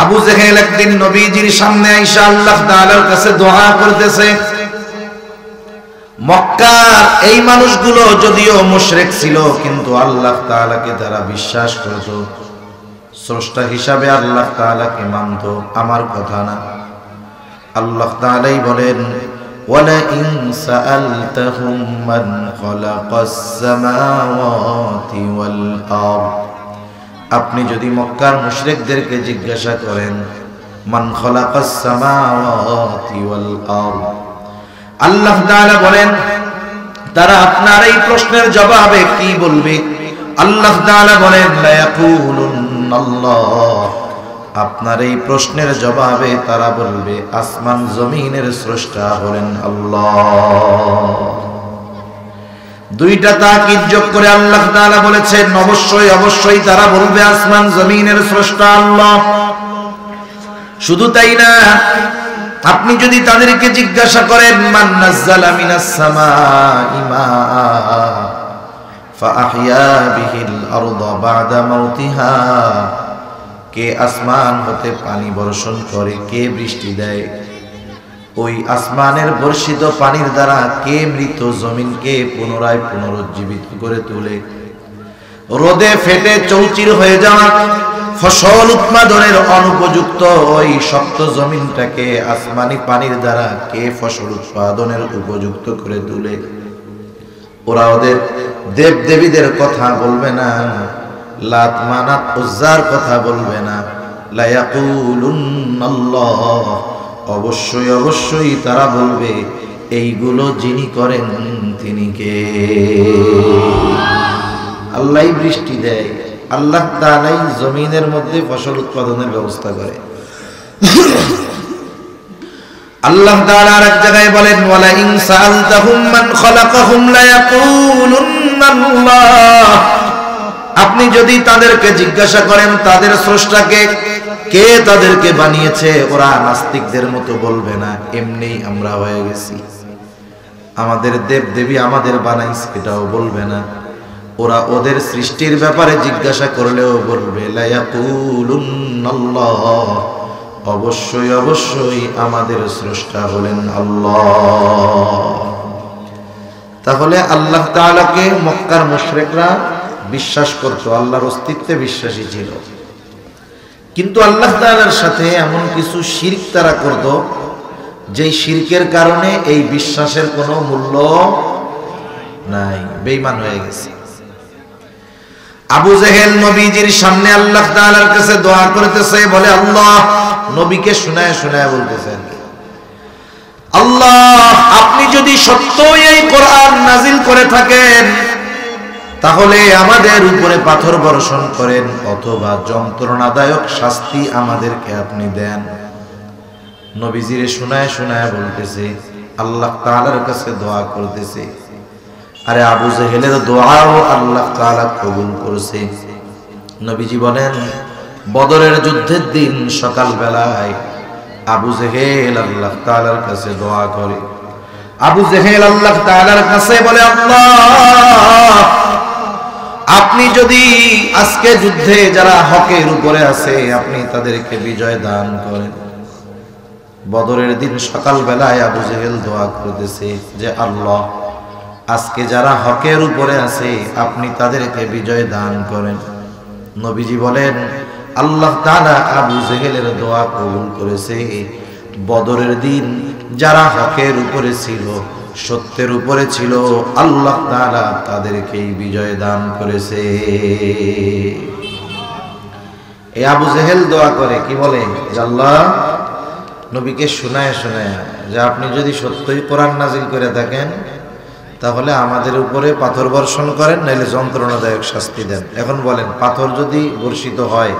আবু জেহেল একদিন নবীজির সামনে আইসা আল্লাহ তাআলার কাছে দোয়া করতেছে। মক্কার এই মানুষগুলো যদিও মুশরিক ছিল, কিন্তু আল্লাহ তাআলাকে তারা বিশ্বাস করত, স্রষ্টা হিসাবে আল্লাহ তাআলাকে মানত, আমার কথা না। আল্লাহ তাআলাই বলেন, ওয়ালা ইন সাআলতাহুম মান খালাকাস সামাওয়াতি ওয়াল আরদ, আপনি যদি মক্কার মুশরিকদেরকে জিজ্ঞাসা করেন মান খালাকাস সামাওয়াতি ওয়াল আরদ, আল্লাহ তাআলা বলেন তারা আপনার এই প্রশ্নের জবাবে কি বলবে? আল্লাহ তাআলা বলেন লা ইয়াকুলুনাল্লাহ, আপনার এই প্রশ্নের জবাবে তারা বলবে আসমান জমিনের স্রষ্টা হলেন আল্লাহ। দুইটা তাকিদ যোগ করে আল্লাহ তাআলা বলেছেন অবশ্যই অবশ্যই তারা বলবে আসমান জমিনের স্রষ্টা আল্লাহ। শুধু তাই না, আপনি যদি তাদেরকে জিজ্ঞাসা করেন মান নাযালা মিনাস সামাই মাআ ফাআহইয়া বিহিল আরদা বা'দা মাউতিহা, কে আসমান হতে পানি বর্ষণ করে, কে বৃষ্টি দেয়, ওই আসমানের বর্ষিত পানির দ্বারা কে মৃত জমিনকে পুনরায় পুনরুজ্জীবিত করে তোলে, রোদে ফেটে চৌচির হয়ে যাওয়া ফসল উৎপাদনের অনুপযুক্ত ওই শক্ত জমিনটাকে আসমানি পানির দ্বারা কে ফসল উৎপাদনের উপযুক্ত করে তোলে। ওরা ওদের দেব দেবীদের কথা বলবে না, লাত মানাত উজ্জার কথা বলবে না, লা ইয়াকুলুনাল্লাহ, অবশ্যই অবশ্যই তারা বলবে এইগুলো যিনি করেন তিনি কে? আল্লাহই বৃষ্টি দেয়, আল্লাহ তাআলাই জমিনের মধ্যে ফসল উৎপাদনের ব্যবস্থা করে। আল্লাহ তাআলা আরেক জায়গায় বলেন ওয়ালা ইন সাআলতাহুম মান খালাকাহুম লা ইয়াকুলুনাল্লাহ, আপনি যদি তাদেরকে জিজ্ঞাসা করেন তাদের স্রষ্টাকে, কে তাদেরকে বানিয়েছে, ওরা নাস্তিকদের মতো বলবে না এমনি আমরা হয়ে গেছি, আমাদের দেব দেবী আমাদের বানাইছে, এটাও বলবে না। ওরা ওদের সৃষ্টির ব্যাপারে জিজ্ঞাসা করলেও বলবে লা ইয়াকুলুনাল্লাহ, অবশ্যই অবশ্যই আমাদের স্রষ্টা হলেন আল্লাহ। তাহলে আল্লাহ তাআলাকে মক্কার মুশরিকরা বিশ্বাস করত, আল্লাহর অস্তিত্বে বিশ্বাসী ছিল, কিন্তু আল্লাহ তাআলার সাথে এমন কিছু শিরক তারা করত যেই শিরকের কারণে এই বিশ্বাসের কোনো মূল্য নাই, বেঈমান হয়ে গেছে। আবু জেহেল নবীজির সামনে আল্লাহ তাআলার কাছে দোয়া করতেছে, বলে আল্লাহ, নবীকে শোনায় শোনায় বলতেছেন, আল্লাহ আপনি যদি সত্যই এই কোরআন নাজিল করে থাকেন তাহলে আমাদের উপরে পাথর বর্ষণ করেন, অথবা যন্ত্রণাদায়ক শাস্তি আমাদেরকে আপনি দেন। নবীজিরে শোনায় শোনায় বলতেছে, আল্লাহ তাআলার কাছে দোয়া করতেছে। আরে আবু জেহেলের দোয়াও আল্লাহ তাআলা কবুল করেছে। নবীজি বলেন বদরের যুদ্ধের দিন সকাল বেলায় আবু জেহেল আল্লাহ তাআলার কাছে দোয়া করে। আবু জেহেল আল্লাহ তাআলার কাছে বলে, আল্লাহ আপনি যদি আজকে যুদ্ধে যারা হকের উপরে আছে আপনি তাদেরকে বিজয় দান করেন। বদরের দিন সকাল বেলায় আবু জেহেল দোয়া করতেছে যে আল্লাহ আজকে যারা হকের উপরে আছে আপনি তাদেরকে বিজয় দান করেন। নবীজি বলেন আল্লাহ তাআলা আবু জেহেলের দোয়া কবুল করেছে। বদরের দিন যারা হকের উপরে ছিল, সত্যের উপরে ছিল, আল্লাহ তাআলা তাদেরকেই বিজয় দান করেছে। এই আবু জেহেল দোয়া করে কি বলে, যে আল্লাহ নবীকে শোনায় শোনায় যে আপনি যদি সত্যই কোরআন নাজিল করে থাকেন তাহলে আমাদের উপরে পাথর বর্ষণ করেন, নাইলে যন্ত্রণাদায়ক শাস্তি দেন। এখন বলেন পাথর যদি বর্ষিত হয়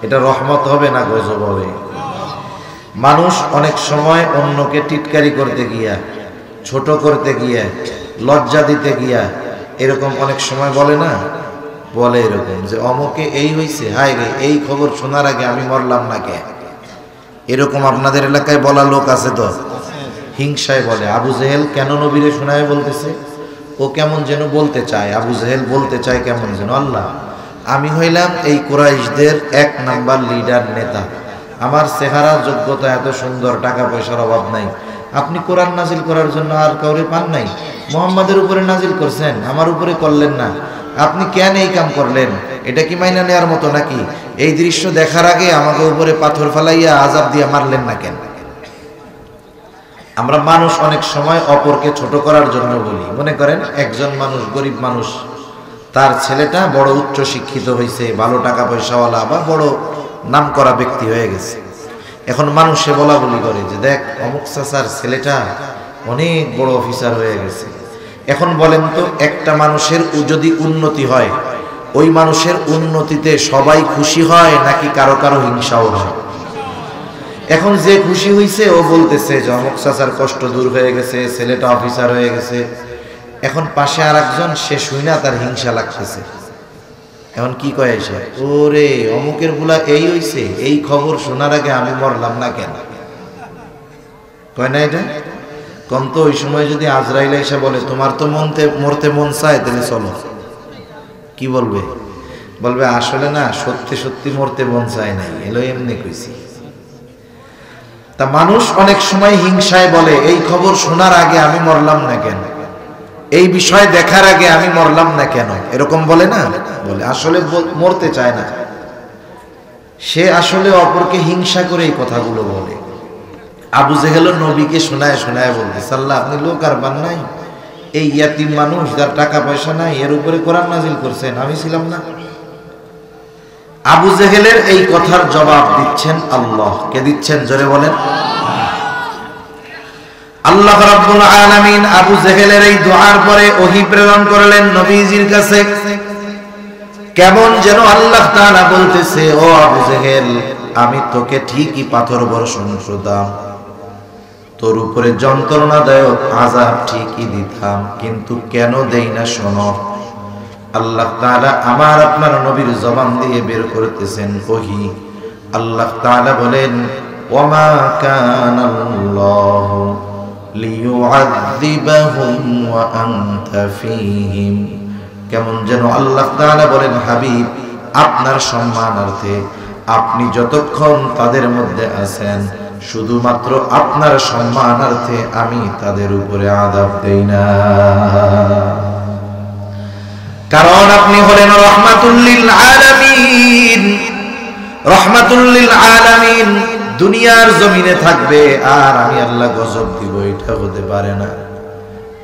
এটা রহমত হবে না গজব হবে? মানুষ অনেক সময় অন্যকে টিটকারি করতে গিয়া, ছোট করতে গিয়া, লজ্জা দিতে গিয়া এরকম অনেক সময় বলে না, বলে এরকম যে অমুকে এই হইছে, হায় রে এই খবর শোনার আগে আমি মরলাম না কে। এরকম আপনাদের এলাকায় বলা লোক আছে তো, হিংসায় বলে। আবু জেহেল কেন নবীরে শোনায় বলতেছে, ও কেমন যেন বলতে চায়, আবু জেহেল বলতে চায় কেমন যেন, আল্লাহ আমি হইলাম এই কুরাইশদের 1 নাম্বার লিডার নেতা, আমার চেহারা যোগ্যতা এত সুন্দর, টাকা পয়সার অভাব নাই, আপনি কোরআন নাজিল করার জন্য আর কাউরে পান নাই? মুহাম্মাদের উপরে নাজিল করছেন, আমার উপরে করলেন না, আপনি কেন এই কাম করলেন? এটা কি মাইনা নেওয়ার মতো নাকি? এই দৃশ্য দেখার আগে আমাকে উপরে পাথর ফেলাইয়া আযাব দিয়া মারলেন না কেন? আমরা মানুষ অনেক সময় অপরকে ছোট করার জন্য বলি। মনে করেন একজন মানুষ, গরিব মানুষ, তার ছেলেটা বড় উচ্চ শিক্ষিত হয়েছে, ভালো টাকা পয়সাওয়ালা বা বড় নামকরা ব্যক্তি হয়ে গেছে। এখন মানুষে বলা বলি করে যে দেখ অমুক চাচার ছেলেটা অনেক বড় অফিসার হয়ে গেছে। এখন বলেন তো, একটা মানুষের যদি উন্নতি হয়, ওই মানুষের উন্নতিতে সবাই খুশি হয় নাকি কারো কারো হিংসাও হয়? এখন যে খুশি হইছে ও বলতেছে যে অমুক চাচার কষ্ট দূর হয়ে গেছে, ছেলেটা অফিসার হয়ে গেছে। এখন পাশে আর একজন, সে শুই না, তার হিংসা লাগতেছে। এখন কি কয় এসে, ওরে অমুকের বুলা এই হইছে, এই খবর শোনার আগে আমি মরলাম না কেন? কয় না এটা? কম তো ওই সময় যদি আজরাইল এসে বলে তোমার তো মরতে মন চায়, তাহলে চলো, কি বলবে? বলবে আসলে না, সত্যি সত্যি মরতে মন চায় নাই, এলো এমনি কইছি। তা মানুষ অনেক সময় হিংসায় বলে এই খবর শোনার আগে আমি মরলাম না কেন, এই বিষয় দেখার আগে আমি মরলাম না কেন, এরকম বলে না? বলে আসলে মরতে চায় না, সে আসলে অপরকে হিংসা করে এই কথাগুলো বলে। আবু জেহেল নবীকে শোনায় শোনায় বলতেছে, আল্লাহ আপনি লোক আর বান নাই, এই ইয়াতিম মানুষ যার টাকা পয়সা নাই, এর উপরে কোরআন নাজিল করছেন, আমি ছিলাম না? আবু জেহেলের এই কথার জবাব দিচ্ছেন আল্লাহ। কে দিচ্ছেন? জোরে বলেন। আল্লাহ রাব্বুল আলামিন আবু জেহেলের এই দুআর পরে ওহী প্রেরণ করলেন নবীজির কাছে। কেমন যেন আল্লাহ তাআলা বলতেছে, ও আবু জেহেল, আমি তোকে ঠিকই পাথর বর্ষণ করতাম, তোর উপরে যন্ত্রণাদায়ক আযাব ঠিকই দিতাম, কিন্তু কেন দেই না শোনো। আল্লাহ তাআলা আমার আপনার নবীর জবান দিয়ে বের করতেছেন ওহী। আল্লাহ তাআলা বলেন, ওয়ামা কানাল্লাহু লিয়ুআযিবাহুম ওয়া আনতা ফীহিম। কেমন যেন আল্লাহ তাআলা বলেন, হাবিব আপনার সম্মানার্থে আপনি যতক্ষণ তাদের মধ্যে আছেন, শুধুমাত্র আপনার সম্মানার্থে আমি তাদের উপরে আযাব দেই না, কারণ আপনি হলেন রাহমাতুল লিল আলামিন। রাহমাতুল লিল আলামিন দুনিয়ার জমিনে থাকবে আর আমি আল্লাহ গজব দিব, এটা হতে পারে না।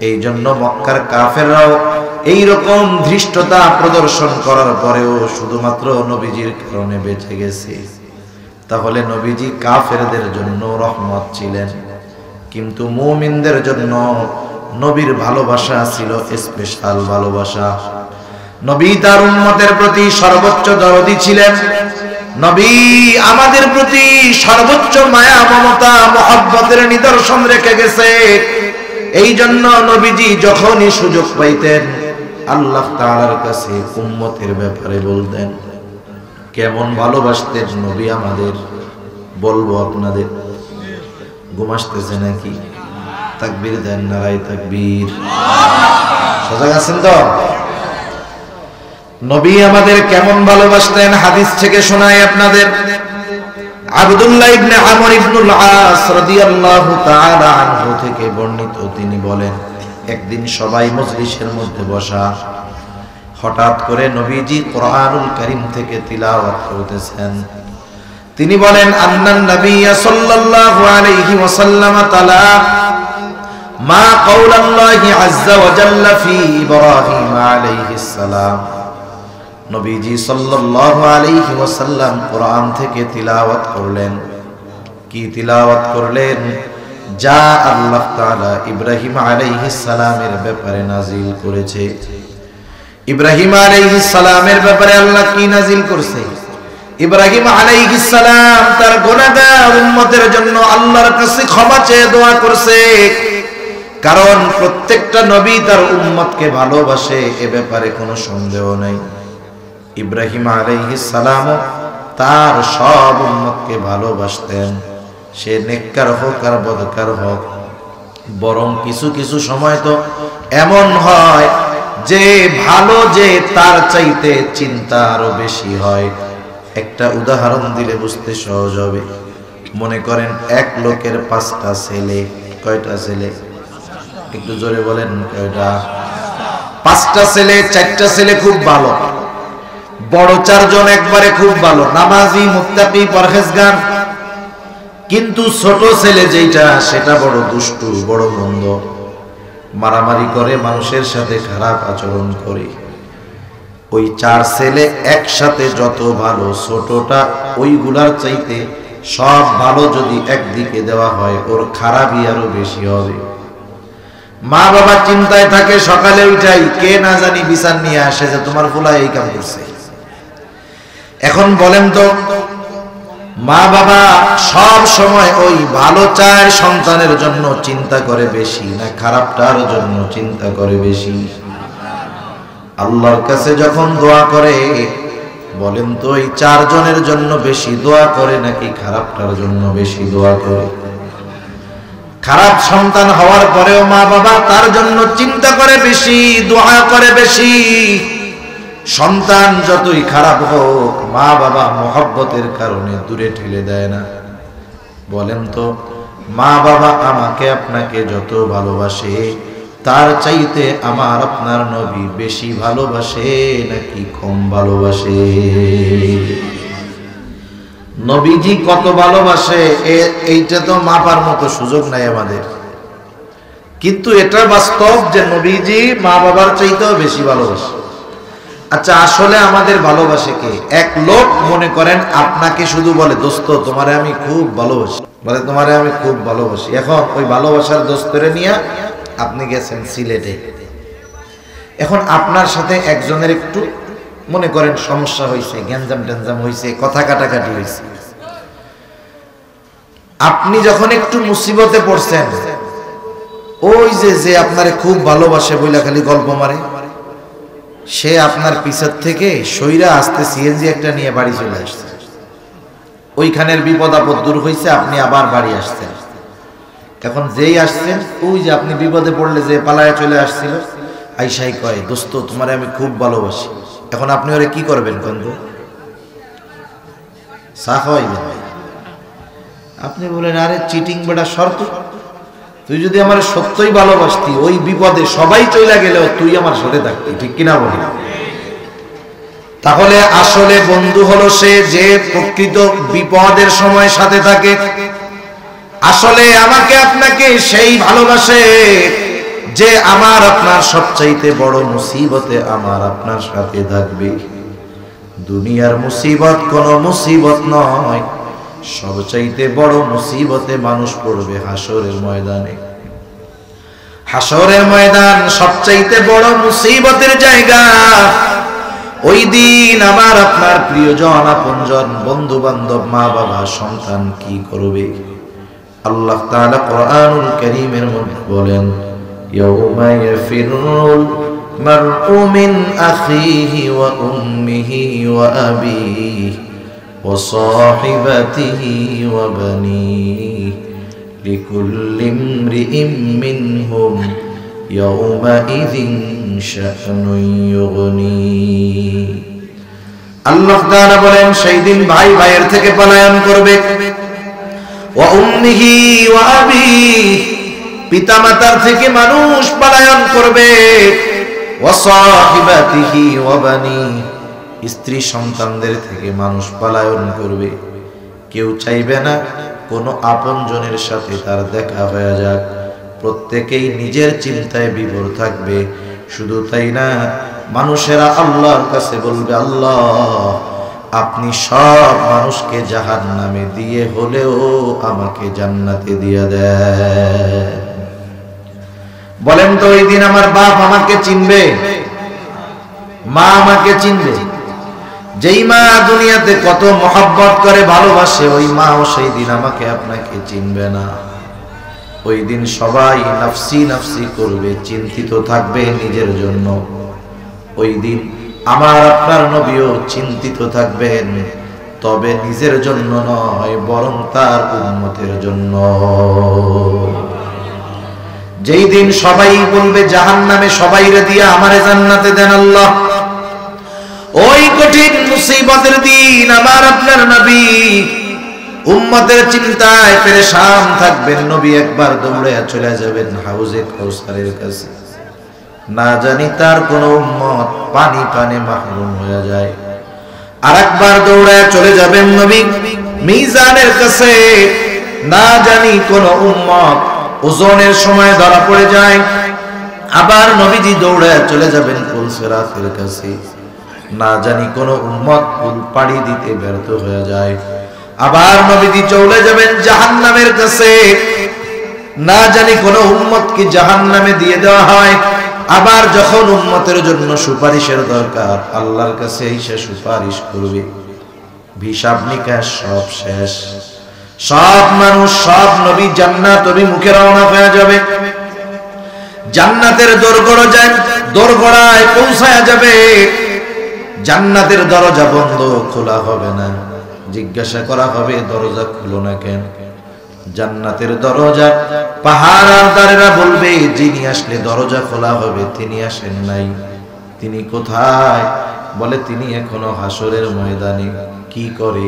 এই জন্য মক্কার কাফেররাও এই রকম ধৃষ্টতা প্রদর্শন করার পরেও শুধুমাত্র নবীজির কারণে বেঁচে গেছে। তাহলে নবীজি কাফেরদের জন্য রহমত ছিলেন, কিন্তু মুমিনদের জন্য নবীর ভালোবাসা ছিল স্পেশাল ভালোবাসা। নবী তার উম্মতের প্রতি সর্বোচ্চ দরদি ছিলেন। নবী আমাদের প্রতি সর্বোচ্চ মায়া মমতা মহব্বতের নিদর্শন রেখে গেছে। এই জন্য নবীজি যখনই সুযোগ পাইতেন আল্লাহ তাআলার কাছে উম্মতের ব্যাপারে বলতেন। কেমন ভালোবাসতেন নবী আমাদের, বলবো আপনাদের? ঘুম আসতেছে নাকি? তাকবীর দেন, নারায়ে তাকবীর। সজাগ আছেন তো? নবী আমাদের কেমন ভালোবাসতেন হাদিস থেকে শোনাই আপনাদের। আব্দুল্লাহ ইবনে আমর ইবনুল আস রাদিয়াল্লাহু তাআলা আনহু থেকে বর্ণিত, তিনি বলেন, একদিন সবাই মজলিসের মধ্যে বসা, হঠাৎ করে নবীজি কোরআনুল কারীম থেকে তিলাওয়াত করতেছেন। তিনি বলেন, আন্নান নাবিয়্যা সাল্লাল্লাহু আলাইহি ওয়াসাল্লাম তালা মা কাওলাল্লাহি আযজা ওয়া জাল্লা ফি ইব্রাহিম আলাইহিস সালাম। নবীজি সাল্লাল্লাহু আলাইহি ওয়াসাল্লাম কোরআন থেকে তিলাওয়াত করলেন। কি তিলাওয়াত করলেন? যা আল্লাহ তাআলা ইব্রাহিম আলাইহিস সালামের ব্যাপারে নাজিল করেছে। ইব্রাহিম আলাইহিস সালামের ব্যাপারে আল্লাহ কি নাজিল করছে? ইব্রাহিম আলাইহিস সালাম তার গুনাহগার উম্মতের জন্য আল্লাহর কাছে ক্ষমা চেয়ে দোয়া করছে, কারণ প্রত্যেকটা নবী তার উম্মতকে ভালোবাসে, এ ব্যাপারে কোনো সন্দেহ নাই। ইব্রাহিম আলাইহিস সালাম তার সব উম্মতকে ভালোবাসতেন, সে নেককার হোক আর বদকার হোক। বরং কিছু কিছু সময় তো এমন হয় যে ভালো যে তার চাইতে চিন্তা আরো বেশি হয়। একটা উদাহরণ দিলে বুঝতে সহজ হবে। মনে করেন এক লোকের 5টা ছেলে। কয়টা ছেলে? একটু জোরে বলেন কয়টা? 5টা ছেলে। 4টা ছেলে খুব ভালো, বড় 4 জন একবারে খুব ভালো, নামাজি, মুত্তাকি, পরহেজগার। কিন্তু ছোট ছেলে যেটা, সেটা বড় দুষ্টু, বড় মন্দ, মারামারি করে, মানুষের সাথে খারাপ আচরণ করে। ওই 4 ছেলে একসাথে যত ভালো, ছোটটা ওইগুলার চাইতে সব ভালো যদি একদিকে দেওয়া হয়, ওর খারাপই আরো বেশি হবে। মা বাবা চিন্তায় থাকে, সকালে উঠাই কে না জানি বিচার নিয়ে আসে যে তোমার ফুলা এই কাম করছে। এখন বলেন তো, মা বাবা সব সময় ওই ভালো চায় সন্তানের জন্য চিন্তা করে বেশি, না খারাপটার জন্য চিন্তা করে বেশি? আল্লাহর কাছে যখন দোয়া করে, বলেন তো এই 4 জনের জন্য বেশি দোয়া করে নাকি খারাপটার জন্য বেশি দোয়া করে? খারাপ সন্তান হওয়ার পরেও মা বাবা তার জন্য চিন্তা করে বেশি, দোয়া করে বেশি। সন্তান যতই খারাপ হোক, মা বাবা মহব্বতের কারণে দূরে ঠেলে দেয় না। বলেন তো, মা বাবা আমাকে আপনাকে যত ভালোবাসে, তার চাইতে আমার আপনার নবী বেশি ভালোবাসে নাকি কম ভালোবাসে? নবীজি কত ভালোবাসে এইটা তো মাপার মতো সুযোগ নাই আমাদের। কিন্তু এটা বাস্তব যে নবীজি মা বাবার চাইতেও বেশি ভালোবাসে। আচ্ছা, আসলে আমাদের ভালোবাসে কে? এক লোক মনে করেন আপনাকে শুধু বলে, দোস্ত তোমারে আমি খুব ভালোবাসি, বলে তোমারে আমি খুব ভালোবাসি। এখন ওই ভালোবাসার দোস্তরে নিয়ে আপনি গেছেন সিলেটে। এখন আপনার সাথে একজনের একটু মনে করেন সমস্যা হয়েছে, গ্যাঞ্জাম ট্যাঞ্জাম হয়েছে, কথা কাটাকাটি হয়েছে। আপনি যখন একটু মুসিবতে পড়ছেন, ওই যে আপনারে খুব ভালোবাসে বইলা খালি গল্প মারে, সে আপনার পিছের থেকে সইরা আসতে সিএনজি একটা নিয়ে বাড়ি চলে আসছে। ওইখানের বিপদ আপদ দূর হয়েছে, আপনি আবার বাড়ি আসছেন। এখন যেই আসছেন, ওই যে আপনি বিপদে পড়লে যে পালায়া চলে আসছিল, আইসাই কয়, দোস্ত তোমারে আমি খুব ভালোবাসি। এখন আপনি ওরে কি করবেন? বন্ধু সাফ হইবেন। আপনি বলেন, আরে চিটিং বেটা শর্ত, তুই যদি আমার সত্যই ভালোবাসতি, ওই বিপদে সবাই চলে গেলেও তুই আমার সাথে থাকতি, ঠিক কিনা বলি? তাহলে আসলে বন্ধু হলো সে যে প্রকৃত বিপদের সময় সাথে থাকে। আসলে আমাকে আপনাকে সেই ভালোবাসে যে আমার আপনার সবচাইতে বড় মুসিবতে আমার আপনার সাথে থাকবে। দুনিয়ার মুসিবত কোনো মুসিবত নয়, সবচাইতে বড় মুসিবতে মানুষ পড়বে হাসরের ময়দানে। হাসরের ময়দান সবচাইতে বড় মুসিবতের জায়গা। ওই দিন আমার আপনার প্রিয়জন, আপনজন, বন্ধু বান্ধব, মা বাবা, সন্তান কি করবে? আল্লাহ তাআলা কোরআনুল কারীমের মধ্যে বলেন, ইয়াউমা ইয়াফিরুল মারউ মিন আখিহি ওয়া উম্মিহি ওয়া আবিহি ওয়া সাহিবাতিহি ওয়া বানিহি লিকুল্লি ইমরিইম মিনহুম ইয়াউমাইযিন শা'নুন ইউগনি। আল্লাহ তাআলা বলেন, সেই দিন ভাই ভাইয়ের থেকে পলায়ন করবে। ওয়া উম্মিহি ওয়া আবিহি, পিতামাতার থেকে মানুষ পলায়ন করবে। ওয়া সাহিবাতিহি ওয়া বানিহি, স্ত্রী সন্তানদের থেকে মানুষ পলায়ন করবে। কেউ চাইবে না কোনো আপনজনের সাথে তার দেখা হয়ে যাক, প্রত্যেকেই নিজের চিন্তায় বিভোর থাকবে। শুধু তাই না, মানুষেরা আল্লাহর কাছে বলবে, আল্লাহ আপনি সব মানুষকে জাহান্নামে দিয়ে হলেও আমাকে জান্নাতে দিয়ে দেন। বলেন তো, ওই দিন আমার বাপ আমাকে চিনবে? মা আমাকে চিনবে? যেই মা দুনিয়াতে কত মহব্বত করে, ভালোবাসে, ওই মাও সেই দিন আমাকে আপনাকে চিনবে না। ওই দিন সবাই নাফসি নাফসি করবে, চিন্তিত থাকবে নিজের জন্য। ওই দিন আমার আপনার নবীও চিন্তিত থাকবেন, তবে নিজের জন্য নয়, বরং তার উম্মতের জন্য। যেই দিন সবাই বলবে জাহান্নামে সবাইরে দিয়া আমারে জান্নাতে দেন আল্লাহ, ওই কঠিন মুসিবতের দিন আমার আপনার নবী উম্মতের চিন্তায় পেরেশান থাকবেন। নবী একবার দৌড়ে চলে যাবেন হাউজে কাউসারের কাছে, না জানি তার কোন উম্মত পানি পানে মাহরুম হয়ে যায়। আরেকবার দৌড়ে চলে যাবেন নবী মিজানের কাছে, না জানি কোন উম্মত ওজনের সময় ধরা পড়ে যায়। আবার নবীজি দৌড়ে চলে যাবেন পুলসিরাতের কাছে, না জানি কোন উম্মত পুল পাড়ি দিতে ব্যর্থ হয়ে যায়। আবার নবীজি চলে যাবেন জাহান্নামের কাছে, না জানি কোন উম্মতকে জাহান্নামে দিয়ে দেওয়া হয়। আবার যখন উম্মতের জন্য সুপারিশের দরকার, আল্লাহর কাছে এসে সুপারিশ করবে, হিসাব নিকাশ সব শেষ, সব মানুষ সব নবী জান্নাত অভিমুখে রওনা হয়ে যাবে। জান্নাতের দোরগোড়ায় পৌঁছায়া যাবে। জান্নাতের দরজা বন্ধ, খোলা হবে না। জিজ্ঞাসা করা হবে দরজা খুলো না কেন? জান্নাতের দরজা পাহারাদারেরা বলবে, যিনি আসলে দরজা খোলা হবে তিনি আসেন নাই। তিনি কোথায়? বলে তিনি এখনো হাসরের ময়দানে। কি করে?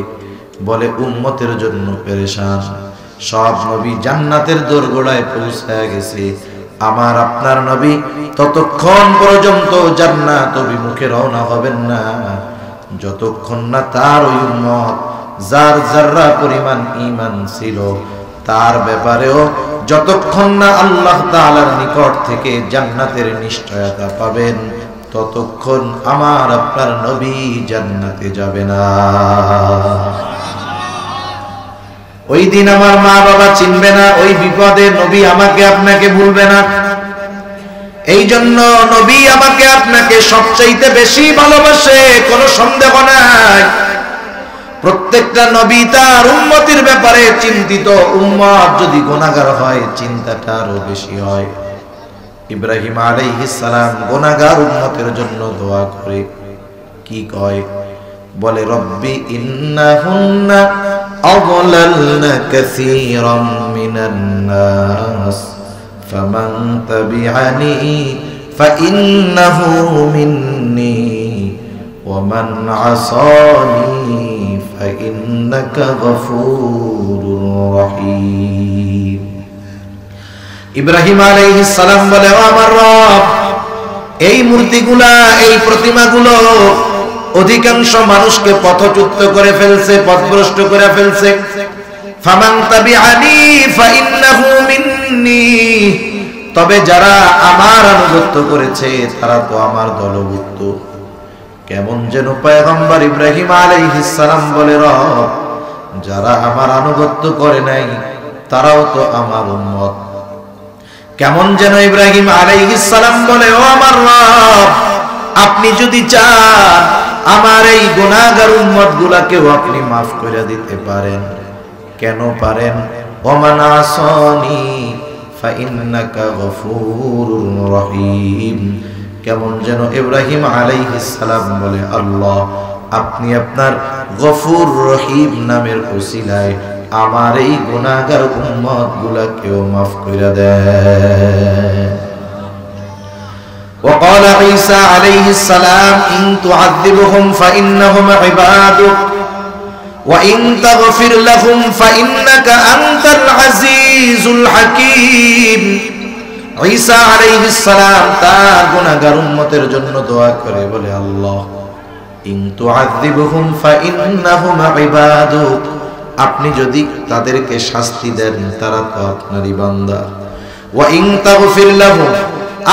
বলে উম্মতের জন্য পেরেশান। সব নবী জান্নাতের দোরগোড়ায় পৌঁছায় গেছে, আমার আপনার নবী ততক্ষণ পর্যন্ত জান্নাত অভিমুখে রওনা হবেন না, যতক্ষণ না তার ওই উম্মত যার যাররা পরিমাণ ঈমান ছিল তার ব্যাপারেও যতক্ষণ না আল্লাহ তাআলার নিকট থেকে জান্নাতের নিশ্চয়তা পাবেন, ততক্ষণ আমার আপনার নবী জান্নাতে যাবে না। ওই দিন আমার মা বাবা চিনবে না, ওই বিপদে নবী আমাকে আপনাকে ভুলবে না। এই জন্য নবী আমাকে আপনাকে সবচাইতে বেশি ভালোবাসে, কোনো সন্দেহ নাই। প্রত্যেকটা নবী তার উম্মতের ব্যাপারে চিন্তিত। উম্মত যদি গুনাহগার হয় চিন্তাটা আরো বেশি হয়। ইব্রাহিম আলাইহিস সালাম গুনাহগার উম্মতের জন্য দোয়া করে কি কয়? বলে রব্বি ইন্নাহুন্না আযলালনা কাসীরাম মিনান নাস ফামান তাবিআনি ফাইন্নাহু মিন্নি ওয়ামান আসানি ফাইন্নাকা গফুরুর রহিম। ইব্রাহিম আলাইহিস সালাম বলে, ও আমার রব, এই মূর্তিগুলা, এই প্রতিমাগুলো অধিকাংশ মানুষকে পথচ্যুত করে ফেলছে, পথভ্রষ্ট করে ফেলছে। ফামান তাবিআনি ফাইন্নাহু মিন্নি, তবে যারা আমার আনুগত্য করেছে তারা তো আমার দলভুক্ত। কেমন যেন পয়গম্বর ইব্রাহিম আলাইহিস সালাম বলে, রব, যারা আমার আনুগত্য করে নাই তারাও তো আমার উম্মত। কেমন যেন ইব্রাহিম আলাইহিস সালাম বলে, ও আমার রব, আপনি যদি চান আমার এই গুনাহগার উম্মত গুলাকেও আপনি মাফ করে দিতে পারেন। কেন পারেন? ওমান আসানি ফাইন্নাকা গফুরুর রহিম। কেমন যেন ইব্রাহিম আলাইহিস সালাম বলে, আল্লাহ, আপনি আপনার গফুর রহিম নামের ওসিলায় আমার এই গুনাহগার উম্মত গুলাকেও মাফ করে দেন। وقال عيسى عليه السلام إن تعذبهم فإنهم عبادك وإن تغفر لهم فإنك أنت العزيز الحكيم। ঈসা আলাইহিস সালাম তার গুনাহগার উম্মতের জন্য দোয়া করে বলে, আল্লাহ, ইন তুআযিবহুম ফাইন্নাহুম ইবাদুক, আপনি যদি তাদেরকে শাস্তি দেন তারা তো আপনারই বান্দা। ওয়া ইন তাগফির লাহুম,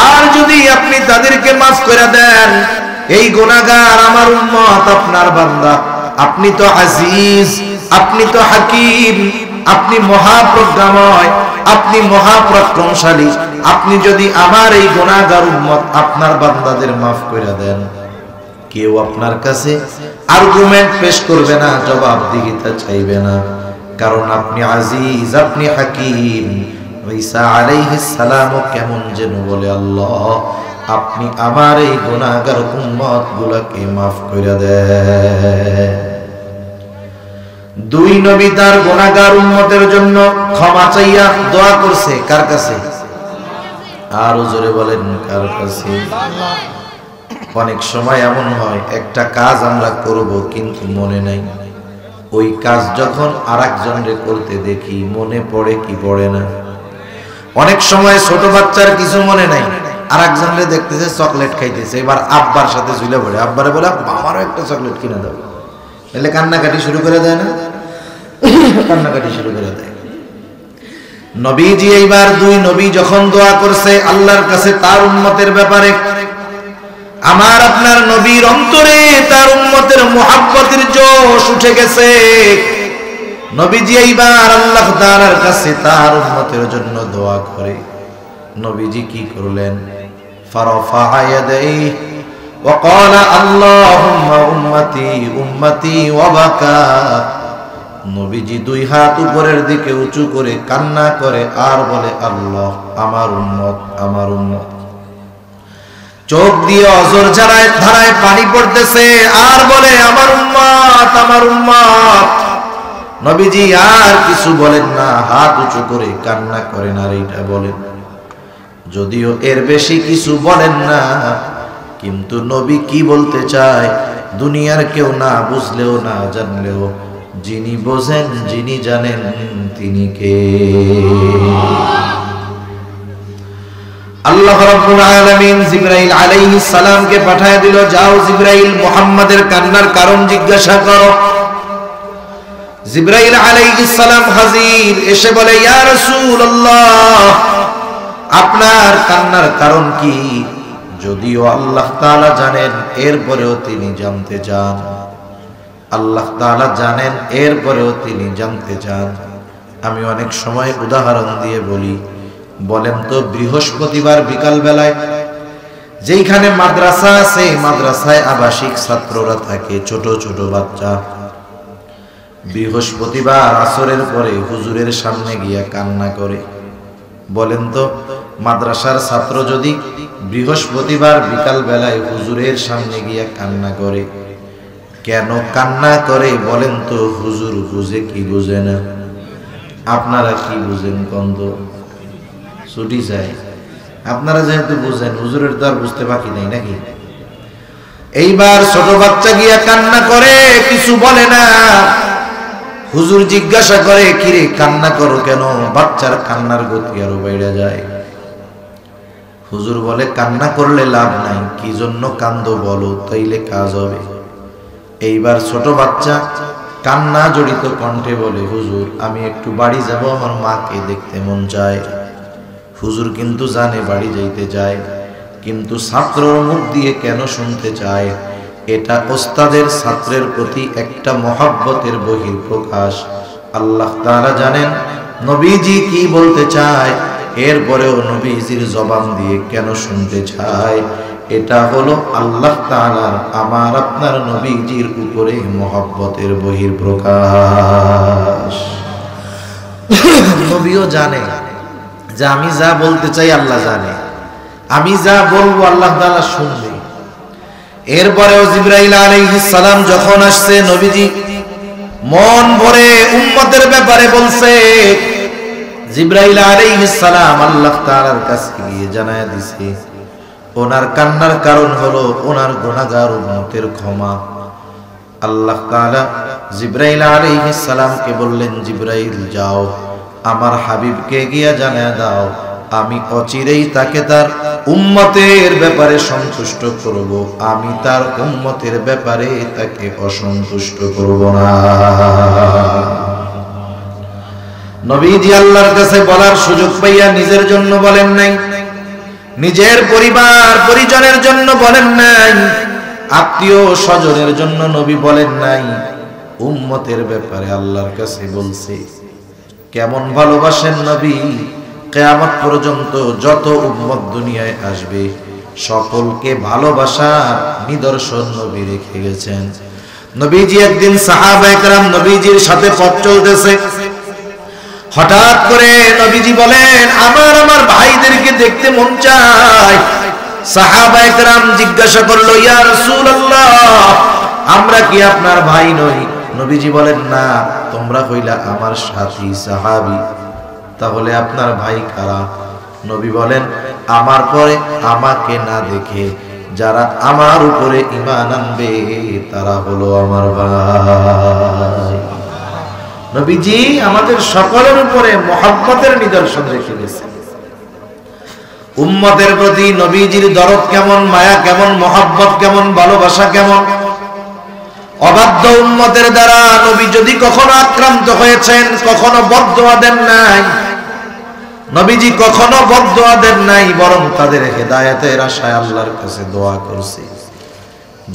আর যদি আপনি তাদেরকে মাফ করে দেন, এই গুনাহগার আমার উম্মত আপনার বান্দা। আপনি তো আজিজ, আপনি তো হাকিম, আপনি মহাপ্রজ্ঞাময়, আপনি মহাপরাক্রমশালী। আপনি যদি আমার এই গুনাহগার উম্মত আপনার বান্দাদের মাফ করে দেন, কেউ আপনার কাছে আর্গুমেন্ট পেশ করবে না, জবাবদিহিতা চাইবে না, কারণ আপনি আজিজ, আপনি হাকিম। ঈসা আলাইহিস সালাম কেমন যেন বলে, আল্লাহ, আপনি আমার এই গুনাহগার উম্মত গুলাকে মাফ করে দেন। দুই নবী তার গুনাহগার উম্মতের জন্য ক্ষমা চাইয়া দোয়া করছে। কার কাছে? আরো জোরে বলেন, কার কাছে? অনেক সময় এমন হয় একটা কাজ আমরা করব কিন্তু মনে নাই, ওই কাজ যখন আরেকজনকে করতে দেখি মনে পড়ে কি পড়ে না। অনেক সময় ছোট বাচ্চার কিছু মনে নাই, আরেকজনকে দেখতেছে চকলেট খাইতেছে, এবার আব্বার সাথে ঝুলে পড়ে, আব্বারে বলে আমারও একটা চকলেট কিনে দাও, এলে কান্নাকাটি শুরু করে দেয় না? কান্নাকাটি শুরু করে দেয়। নবীজি এইবার দুই নবী যখন দোয়া করছে আল্লাহর কাছে তার উম্মতের ব্যাপারে, আমার আপনার নবীর অন্তরে তার উম্মতের মুহাব্বতের জোশ উঠে গেছে। নবীজি এইবার আল্লাহ তাআলার কাছে তার উম্মতের জন্য দোয়া করে। নবীজি কি করলেন? ফারাফা ইয়াদাইহি ওয়া ক্বালা আল্লাহুম্মা উম্মতি উম্মতি ওয়া বাকা। নবীজি দুই হাত উপরের দিকে উঁচু করে কান্না করে আর বলে আল্লাহ আমার উম্মত আমার উম্মত। চোখ দিয়ে অজর ধারায় পানি পড়তেছে আর বলে আমার উম্মত আমার উম্মত। নবীজি আর কিছু বলেন না, হাত উঁচু করে কান্না করেন আর এইটা বলেন। যদিও এর বেশি কিছু বলেন না, কিন্তু নবী কি বলতে চায় দুনিয়ার কেউ না বুঝলেও না জানলেও যিনি বোঝেন যিনি জানেন তিনি কে? আল্লাহ রাব্বুল আলামিন জিবরাইল আলাইহিস সালামকে পাঠিয়ে দিল, যাও জিবরাইল মুহাম্মাদের কান্নার কারণ জিজ্ঞাসা করো। জিবরাইল আলাইহিস সালাম হাজির, এসে বলে ইয়া রাসূলুল্লাহ আপনার কান্নার কারণ কি? যদিও আল্লাহ তাআলা জানেন এরপরেও তিনি জানতে চান। আল্লাহ তাআলা জানেন এরপরেও তিনি জানতে চান। আমি অনেক সময় উদাহরণ দিয়ে বলি, বলেন তো বৃহস্পতিবার বিকাল বেলায় যেইখানে মাদ্রাসা আছে, মাদ্রাসায় আবাসিক ছাত্ররা থাকে, ছোট ছোট বাচ্চা, বৃহস্পতিবার আসরের পরে হুজুরের সামনে গিয়া কান্না করে। বলেন তো মাদ্রাসার ছাত্র যদি বৃহস্পতিবার বিকাল বেলায় হুজুরের সামনে গিয়া কান্না করে, কেন কান্না করে বলেন তো? হুজুর বুঝে কি বুঝে না? আপনারা কি বুঝেন? কন্দ ছুটি যায়। আপনারা যেহেতু বুঝেন, হুজুরের তো আর বুঝতে বাকি নাই নাকি? এইবার ছোট বাচ্চা গিয়া কান্না করে, কিছু বলে না। হুজুর জিজ্ঞাসা করে কিরে কান্না করো কেন? বাচ্চার কান্নার গতি আরো বেড়ে যায়। হুজুর বলে কান্না করলে লাভ নাই, কি জন্য কান্দো বলো, তাইলে কাজ হবে। এইবার ছোট বাচ্চা কান্না জড়িত কণ্ঠে বলে হুজুর আমি একটু বাড়ি যাব, আমার মাকে দেখতে মন চায়। হুজুর কিন্তু জানে বাড়ি যাইতে চায়, কিন্তু ছাত্রর মুখ দিয়ে কেন শুনতে চায়? এটা ওস্তাদের ছাত্রের প্রতি একটা মহব্বতের বহিঃপ্রকাশ। আল্লাহ তাআলা জানেন নবীজি কি বলতে চায়, এরপরেও নবীজির জবান দিয়ে কেন শুনতে চায়? এটা হলো আল্লাহ তাআলার আমার আপনার নবীজির উপরে মহব্বতের বহিঃপ্রকাশ। নবীও জানে যে আমি যা বলতে চাই আল্লাহ জানে, আমি যা বলবো আল্লাহ তাআলা শুনবে। এরপরেও জিবরাইল আলাইহিস সালাম যখন আসছে, নবীজি মন ভরে উম্মতের ব্যাপারে বলছে। জিবরাইল আলাইহিস সালাম আল্লাহ তাআলার কাছে গিয়ে জানায়া দিছে ওনার কান্নার কারণ হলো ওনার গুনাহগার উম্মতের ক্ষমা। আল্লাহ তাআলা জিবরাইল আলাইহিস সালামকে বললেন, জিবরাইল যাও আমার হাবিবকে গিয়া জানায়া দাও আমি অচিরেই তাকে তার উম্মতের ব্যাপারে সন্তুষ্ট করব, আমি তার উম্মতের ব্যাপারে তাকে অসন্তুষ্ট করব না। নবীজি আল্লাহর কাছে বলার সুযোগ পাইয়া নিজের জন্য বলেন নাই, নিজের পরিবার পরিজনের জন্য বলেন নাই, আত্মীয় স্বজনের জন্য নবী বলেন নাই, উম্মতের ব্যাপারে আল্লাহর কাছে বলছে। কেমন ভালোবাসেন নবী! কিয়ামত পর্যন্ত যত উম্মত দুনিয়ায় আসবে সকলকে ভালোবাসার নিদর্শন নবী রেখে গেছেন। নবীজি একদিন সাহাবায়ে কেরাম নবীজির সাথে পথ চলতেছে, হঠাৎ করে নবীজি বলেন আমার ভাইদেরকে দেখতে মন চায়। সাহাবায়ে কেরাম জিজ্ঞাসা করলো ইয়া রাসূলুল্লাহ আমরা কি আপনার ভাই নই? নবীজি বলেন না, তোমরা হইলা আমার সাথী সাহাবী, তাহলে আপনার ভাই কারা? নবী বলেন আমার পরে আমাকে না দেখে যারা আমার উপরে ঈমান আনবে তারা হলো আমার ভাই। নবীজি আমাদের সকলের উপরে মহব্বতের নিদর্শন রেখে গেছেন। উম্মতের প্রতি নবীজির দরদ কেমন, মায়া কেমন, মহব্বত কেমন, ভালোবাসা কেমন। অবাধ্য উম্মতের দ্বারা নবী যদি কখনো আক্রান্ত হয়েছেন, কখনো বদদোয়া দেন নাই। নবীজি কখনো বদদোয়া দেন নাই, বরং তাদের হেদায়েতের আশায় আল্লাহর কাছে দোয়া করছে।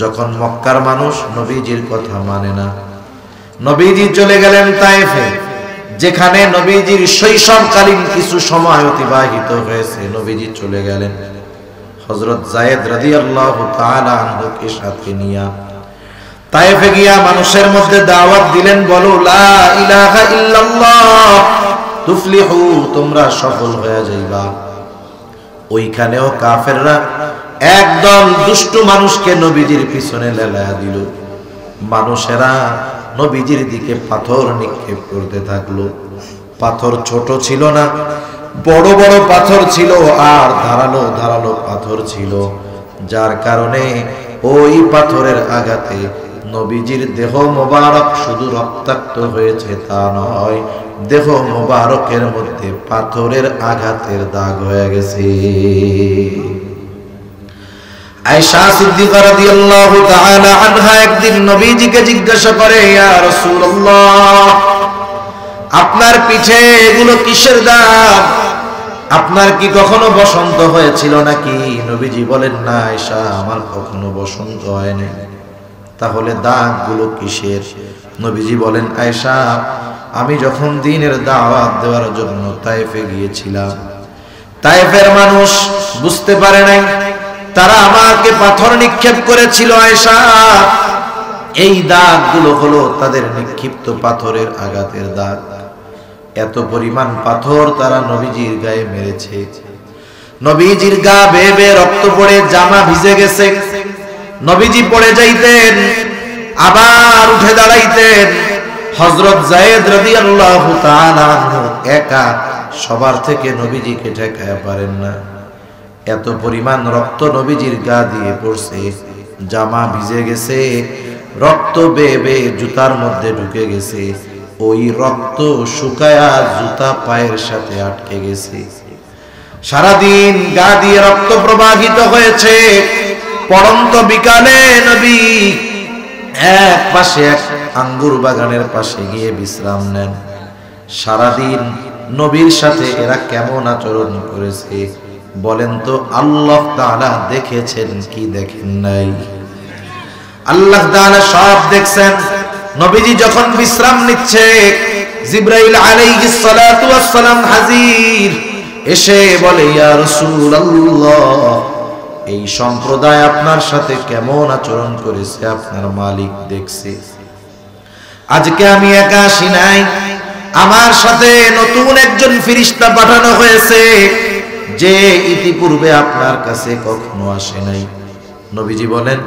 যখন মক্কার মানুষ নবীজির কথা মানে না, নবীজি চলে গেলেন তায়েফে, যেখানে নবীজির শৈশবকালীন কিছু সময় অতিবাহিত হয়েছে। নবীজি চলে গেলেন হযরত যায়েদ রাদিয়াল্লাহু তাআলা আনহুকে সাথে নিয়ে তায়েফে গিয়া মানুষের মধ্যে দাওয়াত দিলেন, বলো লা ইলাহা ইল্লাল্লাহ তুফলিহু, তোমরা সফল হয়ে যাইবা। ওইখানেও কাফেররা একদল দুষ্ট মানুষকে নবীজির পিছনে লেলায়া দিল। মানুষেরা নবীজির দিকে পাথর নিক্ষেপ করতে থাকলো। পাথর ছোট ছিল না, বড় বড় পাথর ছিল, আর ধারালো ধারালো পাথর ছিল, যার কারণে ওই পাথরের আঘাতে নবীজির দেহ মোবারক শুধু রক্তাক্ত হয়েছে তা নয়, দেহ মোবারকের মধ্যে পাথরের আঘাতের দাগ হয়ে গেছে। আয়েশা সিদ্দিকা রাদিয়াল্লাহু তাআলা আনহা একদিন নবীজিকে জিজ্ঞাসা করে, ইয়া রাসূলুল্লাহ, আপনার পিঠে এগুলো কিসের দাগ? আপনার কি কখনো বসন্ত হয়েছিল নাকি? নবীজি বলেন, না আয়েশা, আমার কখনো বসন্ত হয়নি। তাহলে দাগগুলো কিসের? নবীজি বলেন, আয়েশা, আমি যখন দ্বীনের দাওয়াত দেওয়ার জন্য তায়েফে গিয়েছিলাম, তায়েফের মানুষ বুঝতে পারে নাই, তারা আমাকে পাথর নিক্ষেপ করেছিল। আয়েশা, এই দাগগুলো হলো তাদের নিক্ষিপ্ত পাথরের আঘাতের দাগ। এত পরিমাণ পাথর তারা নবীজির গায়ে মেরেছে। নবীজির গা বেয়ে বেয়ে রক্ত পড়ে জামা ভিজে গেছে। নবীজি পড়ে যাইতেন, আবার উঠে দাঁড়াইতেন। হযরত যায়েদ রাদিয়াল্লাহু তাআলা আনহু একা সবার থেকে নবীজিকে ঠেকাতে পারেন না। এত পরিমাণ রক্ত নবীজির গা দিয়ে পড়ছে, জামা ভিজে গেছে, রক্ত বেয়ে বেয়ে জুতার মধ্যে ঢুকে গেছে। ওই রক্ত শুকায়া জুতা পায়ের সাথে আটকে গেছে। সারাদিন গা দিয়ে রক্ত প্রবাহিত হয়েছে। পড়ন্ত বিকালে নবী এক পাশে এক আঙ্গুর বাগানের পাশে গিয়ে বিশ্রাম নেন। সারাদিন নবীর সাথে এরা কেমন আচরণ করেছে বলেন তো? আল্লাহ তাআলা দেখেছেন কি দেখেন নাই? আল্লাহ তাআলা সব দেখছেন। নবীজি যখন বিশ্রাম নিচ্ছে, জিবরাইল আলাইহিস সালাতু ওয়াস সালাম হাজির, এসে বলে, ইয়া রাসূলুল্লাহ, এই সম্প্রদায় আপনার সাথে কেমন আচরণ করেছে আপনার মালিক দেখছে। আজকে আমি একা আসি নাই, আমার সাথে নতুন একজন ফেরেশতা পাঠানো হয়েছে, যে ইতিপূর্বে আপনার কাছে কখনো আসে নাই। নবীজি বলেন,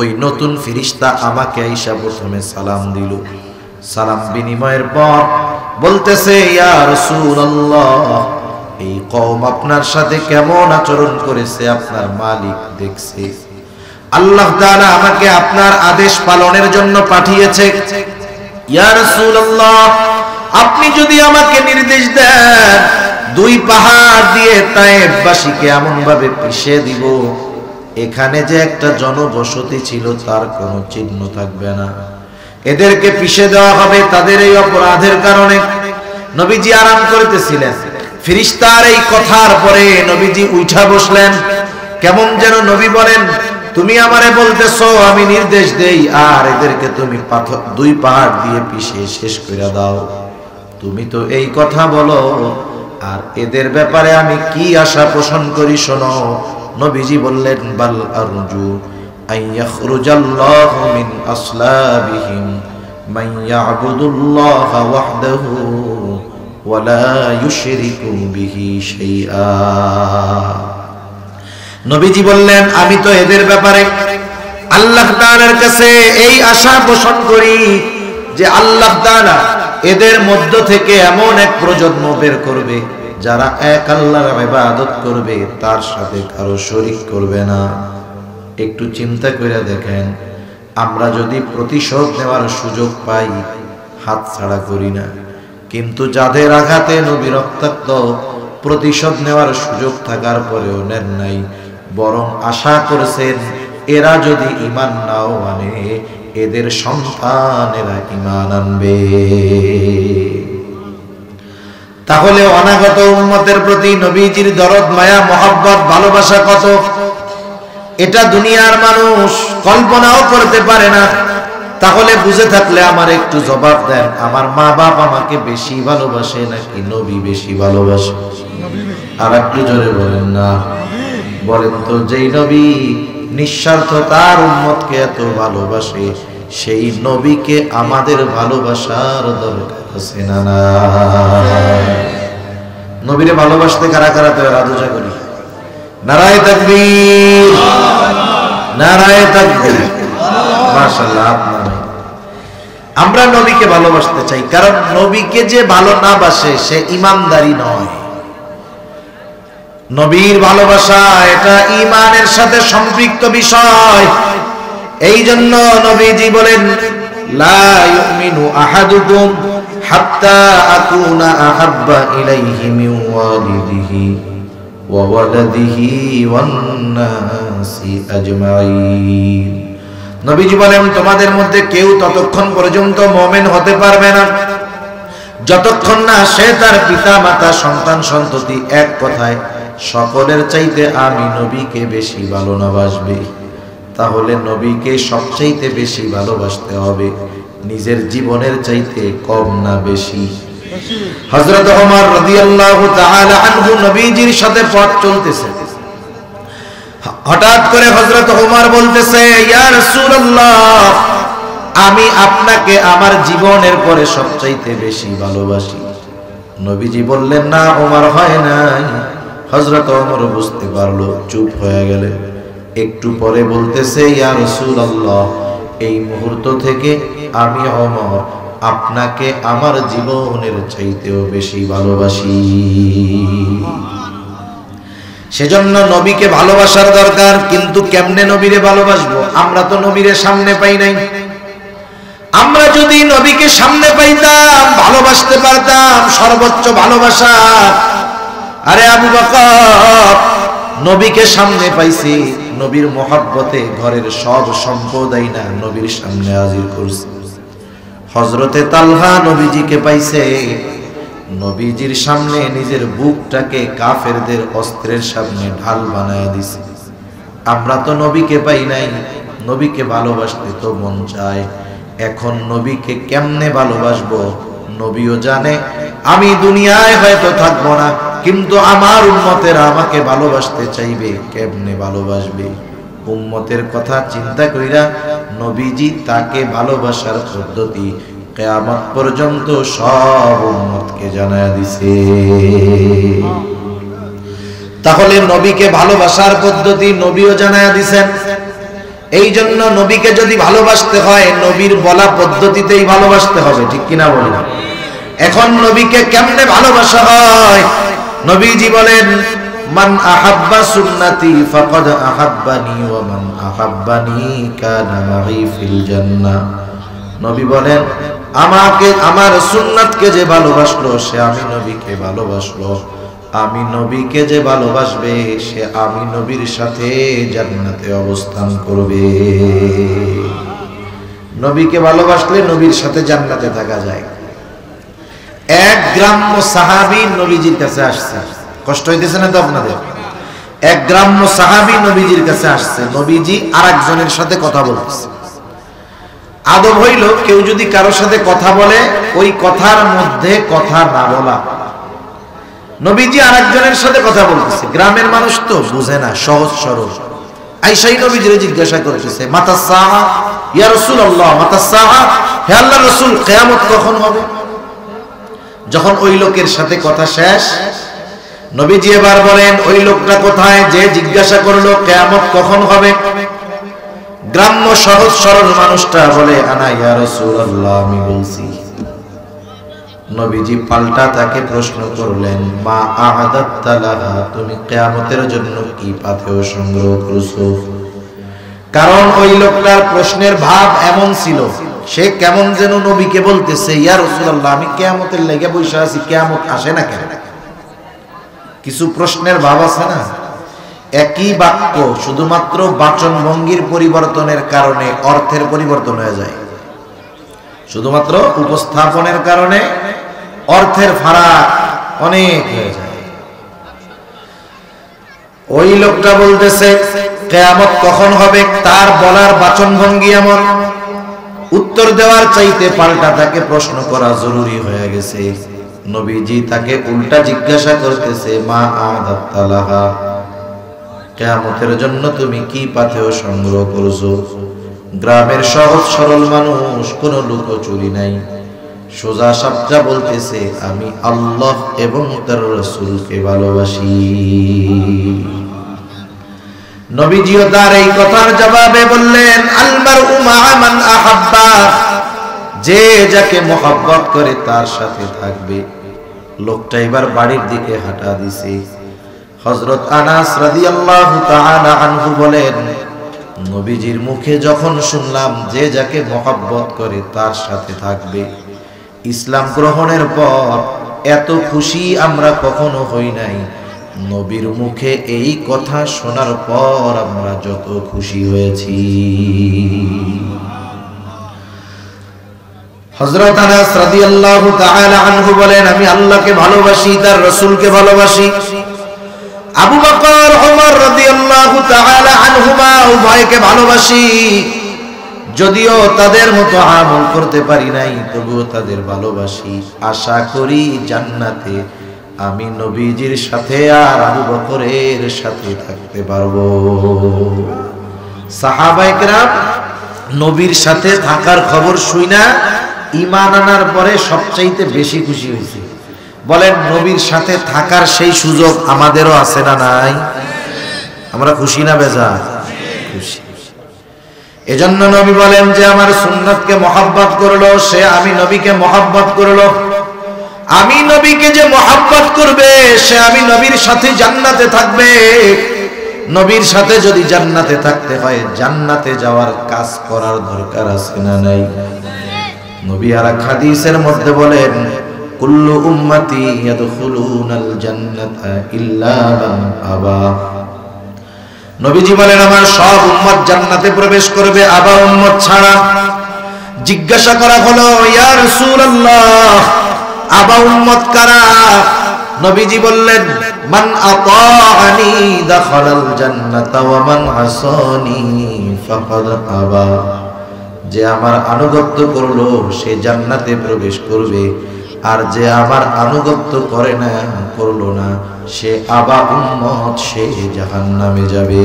ওই নতুন ফেরেশতা আমাকে আইসা প্রথমে সালাম দিল। সালাম বিনিময়ের পর বলতেছে, ইয়া রাসূলুল্লাহ, এই কওম আপনার সাথে কেমন আচরণ করেছে আপনার মালিক দেখছে। আল্লাহ তাআলা আমাকে আপনার আদেশ পালনের জন্য পাঠিয়েছে। ইয়া রাসূলুল্লাহ, আপনি যদি আমাকে নির্দেশ দেন, দুই পাহাড় দিয়ে তায়েফবাসীকে এমন ভাবে পিষে দিব, এখানে যে একটা জনবসতি ছিল তার কোনো চিহ্ন থাকবে না। এদেরকে পিষে দেওয়া হবে তাদের এই অপরাধের কারণে। নবীজি আরাম করতেছিলেন, ফেরেশতার এই কথার পরে নবীজি উঠা বসলেন। কেমন যেন নবী বলেন, তুমি আমারে বলতেছো আমি নির্দেশ দেই, আর এদেরকে তুমি পাথর দুই পাহাড় দিয়ে পিষে শেষ করে দাও। তুমি তো এই কথা বলো, আর এদের ব্যাপারে আমি কি আশা পোষণ করি শোনো। নবীজি বললেন, বাল আরজু আন ইয়াখরুজাল্লাহু মিন আসলাবিহিম মান ইয়াবুদুল্লাহ ওয়াহদাহু ওয়া লা ইউশরিকু বিহি শাইআ। নবীজি বললেন, আমি তো এদের ব্যাপারে আল্লাহ তাআলার কাছে এই আশা পোষণ করি যে আল্লাহ তাআলা এদের মধ্য থেকে এমন এক প্রজন্ম বের করবে যারা এক আল্লাহর ইবাদত করবে, তার সাথে কারো শরীক করবে না। একটু চিন্তা করে দেখেন, আমরা যদি প্রতিশোধ নেওয়ার সুযোগ পাই হাত ছাড়া করি না, কিন্তু যাদের আঘাতে নবী রক্তাক্ত প্রতিশোধ নেওয়ার সুযোগ থাকার পরেও নেন নাই, বরং আশা করেছেন এরা যদি ঈমান নাও আনে এদের সন্তানেরা ঈমান আনবে। তাহলে অনাগত উম্মতের প্রতি নবীজির দরদ, মায়া, মহব্বত, ভালোবাসা কত, এটা দুনিয়ার মানুষ কল্পনাও করতে পারে না। তাহলে বুঝে থাকলে আমার একটু জবাব দেন, আমার মা বাপ আমাকে বেশি ভালোবাসে নাকি নবী বেশি ভালোবাসে? আর একটু জোরে বলেন না। বলেন তো, যেই নবী নিঃস্বার্থ তার উম্মতকে এত ভালোবাসে, সেই নবীকে আমাদের ভালোবাসার দরকার আছে না? না, নবীরে ভালোবাসতে কারা কারা তো রাধুজা করি? নারায়ে তাকবীর, নারায়ে তাকবীর, মাশাআল্লাহ। আমরা নবীকে ভালোবাসতে চাই, কারণ নবীকে যে ভালো না বাসে সে ঈমানদারি নয়। নবীর ভালোবাসা এটা ঈমানের সাথে সম্পৃক্ত বিষয়। এই জন্য নবীজি বলেন, লা ইউমিনু আহাদুকুম হাত্তা আকুনা আহাব্বা ইলাইহি মিন ওয়ালিদিহি ওয়া ওয়ালাদিহি ওয়ান নাসি আজমাইন। নবীজি বলেন, তোমাদের মধ্যে কেউ ততক্ষণ পর্যন্ত মুমিন হতে পারবে না যতক্ষণ না সে তার পিতা মাতা সন্তান সন্ততি এক কথায় সকলের চাইতে আমি নবীকে বেশি ভালোবাসবে। তাহলে নবীকে সবচাইতে বেশি ভালোবাসতে হবে, নিজের জীবনের চাইতে কম না বেশি। হযরত ওমর রাদিয়াল্লাহু তাআলা আনহু নবীজির সাথে পথ চলতেছে, হঠাৎ করে হযরত ওমর বলতেছে, ইয়া রাসূলুল্লাহ, আমি আপনাকে আমার জীবনের পরে সবচাইতে বেশি ভালোবাসি। নবীজি বললেন, না ওমর, হয় নাই। হযরত ওমর বুঝতে পারলো, চুপ হয়ে গেলেন। একটু পরে বলতেছে, ইয়া রাসূলুল্লাহ, এই মুহূর্ত থেকে আমি ওমর আপনাকে আমার জীবনের চাইতেও বেশি ভালোবাসি। সেজন্য নবীকে ভালোবাসার দরকার। কিন্তু কেমনে নবীরে ভালোবাসবো? আমরা তো নবীরে সামনে পাই নাই। আমরা যদি নবীকে সামনে পাইতাম, ভালোবাসতে পারতাম সর্বোচ্চ ভালোবাসা। আরে আবু বকর নবীকে সামনে পাইছি, নবীর মহব্বতে ঘরের সব সম্পদ আইনা নবীর সামনে হাজির করছে। হযরতে তালহা নবীজিকে পাইছে, নবীজির সামনে নিজের বুকটাকে কাফেরদের অস্ত্রের সামনে ঢাল বানায়া দিছে। আমরা তো নবীকে পাই নাই, নবীকে ভালোবাসতে তো মন চায়। এখন নবীকে কেমনে ভালোবাসবো? নবীও জানে আমি দুনিয়ায় হয়তো থাকবো না, কিন্তু আমার উম্মতেরা আমাকে ভালোবাসতে চাইবে। কেমনে ভালোবাসবে? উম্মতের কথা চিন্তা কইরা নবীজি তাকে ভালোবাসার পদ্ধতি কিয়ামত পর্যন্ত সব উম্মতকে জানায়া দিছে। তাহলে নবীকে ভালোবাসার পদ্ধতি নবীও জানায়া দিছেন। এই জন্য নবীকে যদি ভালোবাসতে হয় নবীর বলা পদ্ধতিতেই ভালোবাসতে হবে, ঠিক কিনা বলি না? এখন নবীকে কেমনে ভালোবাসা হয়? নবীজি বলেন, মান আহাব্বা সুন্নতি ফাকাদ আহাব্বানি ওয়া মান আহাব্বানি কানা মাই ফিল জান্নাহ। নবী বলেন, আমাকে আমার সুন্নাতকে যে ভালোবাসলো সে আমি নবীকে ভালোবাসলো, আমি নবীকে যে ভালোবাসবে সে আমি নবীর সাথে জান্নাতে অবস্থান করবে। নবীকে ভালোবাসলে নবীর সাথে জান্নাতে থাকা যায়। এক গ্রাম্য সাহাবী নবীজির কাছে আসছে। কষ্ট হইতেছে না তো আপনাদের? এক গ্রাম্য সাহাবী নবীজির কাছে আসছে। নবীজি আরেকজনের সাথে কথা বলতেছে। আদব হইল, কেউ যদি কারোর সাথে কথা বলে ওই কথার মধ্যে কথা না বলা। নবীজি আরেকজনের সাথে কথা বলতেছে। গ্রামের মানুষ তো বুঝে না, সহজ সরল। আয়েশা নবীজিরে জিজ্ঞাসা করতেছে, মাতাস সাআ ইয়া রাসূলুল্লাহ, মাতাস সাআ, হে আল্লাহর রাসূল, কিয়ামত কখন হবে? যখন ওই লোকের সাথে কথা শেষ, নবীজি এবার বলেন, ওই লোকটা কোথায় যে জিজ্ঞাসা করলো কিয়ামত কখন হবে? গ্রাম্য সহজ সরল মানুষটা বলে, আনা ইয়া রাসূলুল্লাহ, আমি বলছি। নবীজি পাল্টা তাকে প্রশ্ন করলেন, মা আ'দাত্তা লাহা, তুমি কিয়ামতের জন্য কি পাথেয় সংগ্রহ করেছো? কারণ ওই লোকটার প্রশ্নের ভাব এমন ছিল, সে কেমন যেন নবীকে বলতেছে, ইয়া রাসূলুল্লাহ, আমি কিয়ামতের লাগি বসে আছি, কিয়ামত আসে না কেন? কিছু প্রশ্নের ভাব আছে না? একই বাক্য শুধুমাত্র বাচন ভঙ্গির পরিবর্তনের কারণে অর্থের পরিবর্তন হয়ে যায়, শুধুমাত্র উপস্থাপনের কারণে অর্থের ফারাক অনেক হয়ে যায়। ওই লোকটা বলতেছে কিয়ামত কখন হবে, তার বলার বাচন ভঙ্গি এমন, উত্তর দেওয়ার চাইতে পাল্টা তাকে প্রশ্ন করা জরুরি হয়ে গেছে। নবীজি তাকে উল্টা জিজ্ঞাসা করতেছে, মা আদাত্তালাহা, কিয়ামতের জন্য তুমি কি পাথেয় সংগ্রহ করছো? গ্রামের সহজ সরল মানুষ, কোনো লুকোচুরি নাই, সোজা সাপটা বলতেছে, আমি আল্লাহ এবং তার রাসূলকে ভালোবাসি। নবীজিও তার এই কথার জবাবে বললেন, আল মারউ মা'a মান আহাব্বা, যে যাকে মহব্বত করে তার সাথে থাকবে। লোকটা এবার বাড়ির দিকে হাঁটা দিছে। হযরত আনাস রাদিয়াল্লাহু তাআলা আনহু বলেন, নবীজির মুখে যখন শুনলাম যে যাকে মহব্বত করে তার সাথে থাকবে, ইসলাম গ্রহণের পর এত খুশি আমরা কখনো হই নাই। নবীর মুখে এই কথা শোনার পর আমরা যত খুশি হয়েছি। হযরত আনাস রাদিয়াল্লাহু তাআলা আনহু বলেন, আমি আল্লাহকে ভালোবাসি, তার রাসূলকে ভালোবাসি। আবু বকর ওমর রাদিয়াল্লাহু তাআলা আনহুমা উভয়কে ভালোবাসি। যদিও তাদের মতো আমল করতে পারি নাই, তবুও তাদের ভালোবাসি। আশা করি জান্নাতে আমি নবীজির সাথে আর আবু বকরের সাথে থাকতে পারবো। সাহাবায়ে কেরাম নবীর সাথে থাকার খবর শুইনা ঈমান আনার পরে সবচাইতে বেশি খুশি হয়েছে। বলেন, নবীর সাথে থাকার সেই সুযোগ আমাদেরও আছে না নাই? আমরা খুশি না বেজার? খুশি। এজন্য নবী বলেন যে আমার সুন্নাতকে মহব্বত করলো, সে আমি নবীকে মহব্বত করলো। আমি নবীকে যে মহব্বত করবে, সে আমি নবীর সাথে জান্নাতে থাকবে। নবীর সাথে যদি জান্নাতে থাকতে হয়, জান্নাতে যাওয়ার কাজ করার দরকার আছে না নাই? নবী আর হাদিসের মধ্যে বলেন, কুল্লু উম্মতি ইয়াদখুলুনাল জান্নাতা ইল্লা মান আবা। নবীজি বলেন, আমার সব উম্মত জান্নাতে প্রবেশ করবে, আবা উম্মত ছাড়া। জিজ্ঞাসা করা হলো, ইয়া রাসূলুল্লাহ, আবা উম্মত কারা? নবীজি বললেন, মান আতাআনি দাখালাল জান্নাতা ওয়া মান আসানি ফাকাদ আবা। যে আমার আনুগত্য করলো সে জান্নাতে প্রবেশ করবে, আর যে আমার আনুগত্য করে না, করলো না, সে আবা উম্মত, সে জাহান্নামে যাবে।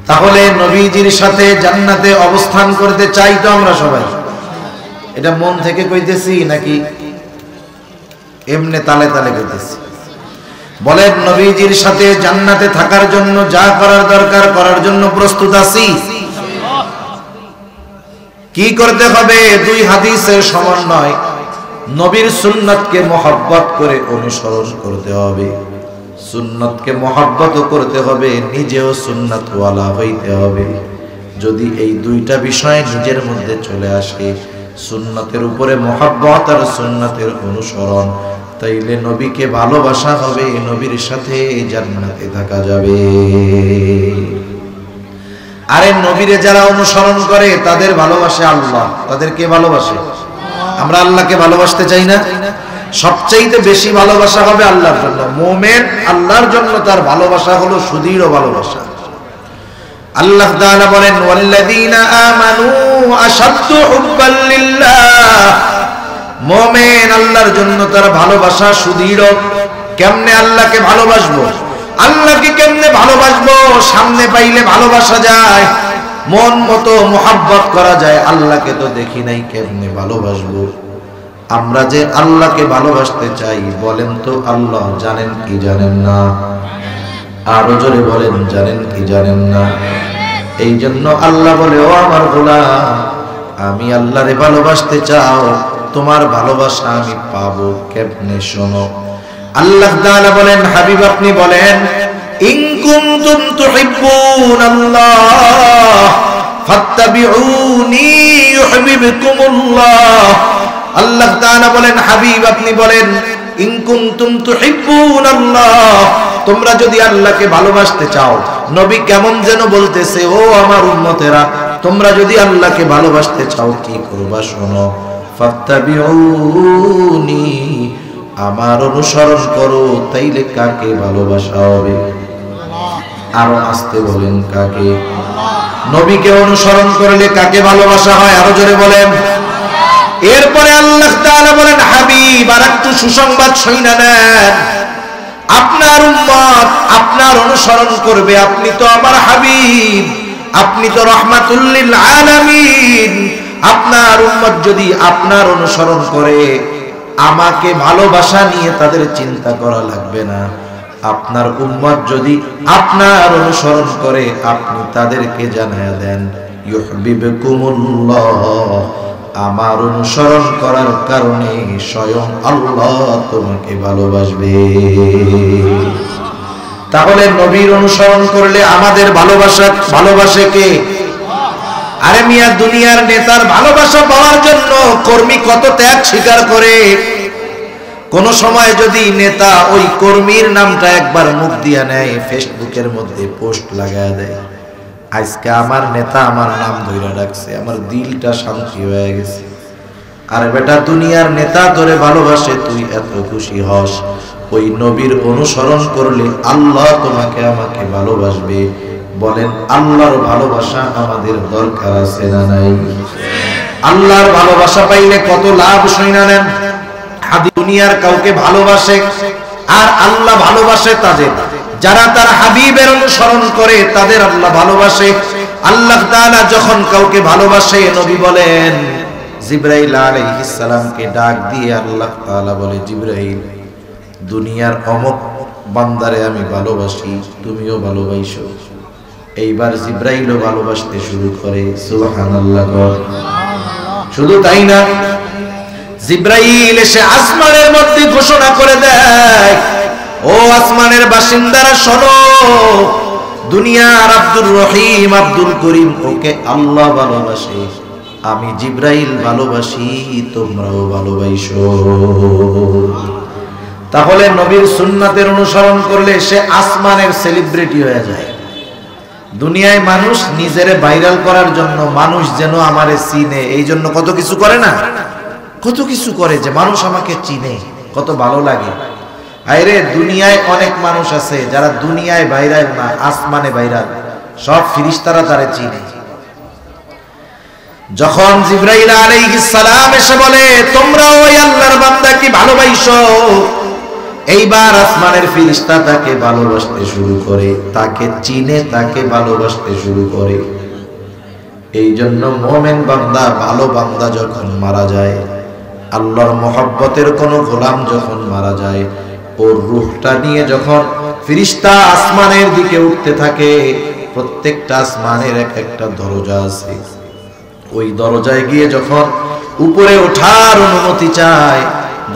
তাহলে নবীজির সাথে জান্নাতে অবস্থান করতে চাই তো আমরা সবাই? এটা মন থেকে কইতেছি নাকি এমনে তালে তালে কইতেছি? বলেন, নবীজির সাথে জান্নাতে থাকার জন্য যা করার দরকার করার জন্য প্রস্তুত আছি? কি করতে হবে? দুই হাদিসের সমন্বয়। নবীর সুন্নাতকে মহব্বত করে অনুসরণ করতে হবে, সুন্নাতকে মহব্বত করতে হবে, নিজেও সুন্নাতওয়ালা হইতে হবে। যদি এই দুইটা বিষয় নিজের মধ্যে চলে আসে, সুন্নাতের উপরে মহব্বত আর সুন্নাতের অনুসরণ, তাইলে নবীকে ভালোবাসা হবে, নবীর সাথে জান্নাতে থাকা যাবে। আরে নবীরে যারা অনুসরণ করে তাদের ভালোবাসে আল্লাহ, তাদেরকে ভালোবাসে। আমরা আল্লাহকে ভালোবাসতে চাই না? সবচাইতে বেশি ভালোবাসা হবে আল্লাহর জন্য। মুমিন আল্লাহর জন্য তার ভালোবাসা হলো সুদৃঢ় ভালোবাসা। আল্লাহ তাআলা বলেন, ওয়াল্লাযীনা আমানু আশাদ্দু হুব্বাল লিল্লাহ। মুমিন আল্লাহর জন্য তার ভালোবাসা সুদৃঢ়। কেমনে আল্লাহকে ভালোবাসবো? আল্লাহকে কেমনে ভালোবাসবো? সামনে পাইলে ভালোবাসা যায়, মন মতো মুহাব্বত করা যায়। আল্লাহকে তো দেখি নাই, কেমনে ভালোবাসবো? আমরা যে আল্লাহকে ভালোবাসতে চাই, বলেন তো আল্লাহ জানেন কি জানেন না? আরো জোরে বলেন, জানেন কি জানেন না? এই জন্য আল্লাহ বলে, ও আমার গোলাম, আমি আল্লাহরে ভালোবাসতে চাও, তোমার ভালোবাসা আমি পাবো কেমনে? শোনো, আল্লাহ তাআলা বলেন, হাবিব আপনি বলেন, ইন কুনতুম তুহিব্বুনাল্লাহ ফাত্তাবিউনি ইউহিব্বুকুমুল্লাহ। আল্লাহ তাআলা বলেন, হাবিব আপনি বলেন, ইন কুনতুম তুহিব্বুনাল্লাহ, তোমরা যদি আল্লাহকে ভালোবাসতে চাও। নবী কেমন যেন বলতেছে, ও আমার উম্মতেরা, তোমরা যদি আল্লাহকে ভালোবাসতে চাও কি করবা শোনো, ফাত্তাবিউনি, আমার অনুসরণ করো। তাইলে কাকে ভালোবাসা হবে? আরো আসতে বলেন, কাকে? নবীকে অনুসরণ করলে কাকে ভালোবাসা হয়? আরো জোরে বলেন। এরপরে আল্লাহ তাআলা বলেন, হাবিব আর একটু সুসংবাদ শুইনা নেন, আপনার উম্মত আপনার অনুসরণ করবে। আপনি তো আমার হাবিব, আপনি তো রাহমাতুল লিল আলামিন। আপনার উম্মত যদি আপনার অনুসরণ করে, আমাকে ভালোবাসা নিয়ে তাদের চিন্তা করা লাগবে না। আপনার উম্মত যদি আপনার অনুসরণ করে, আপনি তাদেরকে জানায়া দেন, ইউহিব্বুকুমুল্লাহ, আমার অনুসরণ করার কারণে স্বয়ং আল্লাহ তোমাকে ভালোবাসবে। তাহলে নবীর অনুসরণ করলে আমাদের ভালোবাসে কে? আরে মিয়া, দুনিয়ার নেতার ভালোবাসা পাওয়ার জন্য কর্মী কত ত্যাগ স্বীকার করে। কোন সময় যদি নেতা ওই কর্মীর নামটা একবার মুখ দিয়া নেয়, ফেসবুকের মধ্যে পোস্ট লাগায় দেয়, আজকে আমার নেতা আমার নাম ধইরা ডাকছে, আমার দিলটা শান্তি হয়ে গেছে। আরে বেটা, দুনিয়ার নেতা ধরে ভালোবাসে, তুই এত খুশি হস, ওই নবীর অনুসরণ করলে আল্লাহ তোমাকে আমাকে ভালোবাসবে। বলেন, আল্লাহর ভালোবাসা আমাদের দরকার আছে না নাই? আল্লাহর ভালোবাসা পাইলে কত লাভ শুইনা নেন। দুনিয়ার কাউকে ভালোবাসে আর আল্লাহ ভালোবাসে তাদের, যারা তার হাবিবের অনুসরণ করে তাদের আল্লাহ ভালোবাসে। আল্লাহ তাআলা যখন কাউকে ভালোবাসে, নবী বলেন, জিবরাইল আলাইহিস সালামকে ডাক দিয়ে আল্লাহ তাআলা বলে, জিবরাইল, দুনিয়ার অমুক বান্দারে আমি ভালোবাসি, তুমিও ভালোবাসো। এইবার জিবরাইলও ভালোবাসতে শুরু করে। সুবহানাল্লাহ। শুধু তাই না, জিবরাইল এসে আসমানের মধ্যে ঘোষণা করে দেয়, ও আসমানের বাসিন্দারা শোনো, দুনিয়ার আব্দুর রহিম, আব্দুল করিম, ওকে আল্লাহ ভালোবাসে, আমি জিবরাইল ভালোবাসি, তোমরাও ভালোবাসো। তাহলে নবীর সুন্নাতের অনুসরণ করলে সে আসমানের সেলিব্রিটি হয়ে যায়। দুনিয়ায় মানুষ নিজেরে ভাইরাল করার জন্য, মানুষ যেন আমারে চিনে, এই জন্য কত কিছু করে না, কত কিছু করে যে মানুষ আমাকে চিনে, কত ভালো লাগে। আরে দুনিয়ায় অনেক মানুষ আছে যারা দুনিয়ায় ভাইরাল না, আসমানে ভাইরাল, সব ফেরেশতারা তারে চিনে। যখন জিবরাইল আলাইহিস সালাম এসে বলে, তোমরা ওই আল্লাহর বান্দাকে ভালোবাসো, এইবার আসমানের ফেরেশতা তাকে ভালোবাসতে শুরু করে, তাকে চিনে, তাকে ভালোবাসতে শুরু করে। এই জন্য মুমিন বান্দা, ভালো বান্দা যখন মারা যায়, আল্লাহর মহব্বতের কোন গোলাম যখন মারা যায়, ওর রূহটা নিয়ে যখন ফেরেশতা আসমানের দিকে উঠতে থাকে, প্রত্যেকটা আসমানের এক একটা দরজা আছে, ওই দরজায় গিয়ে যখন উপরে ওঠার অনুমতি চায়,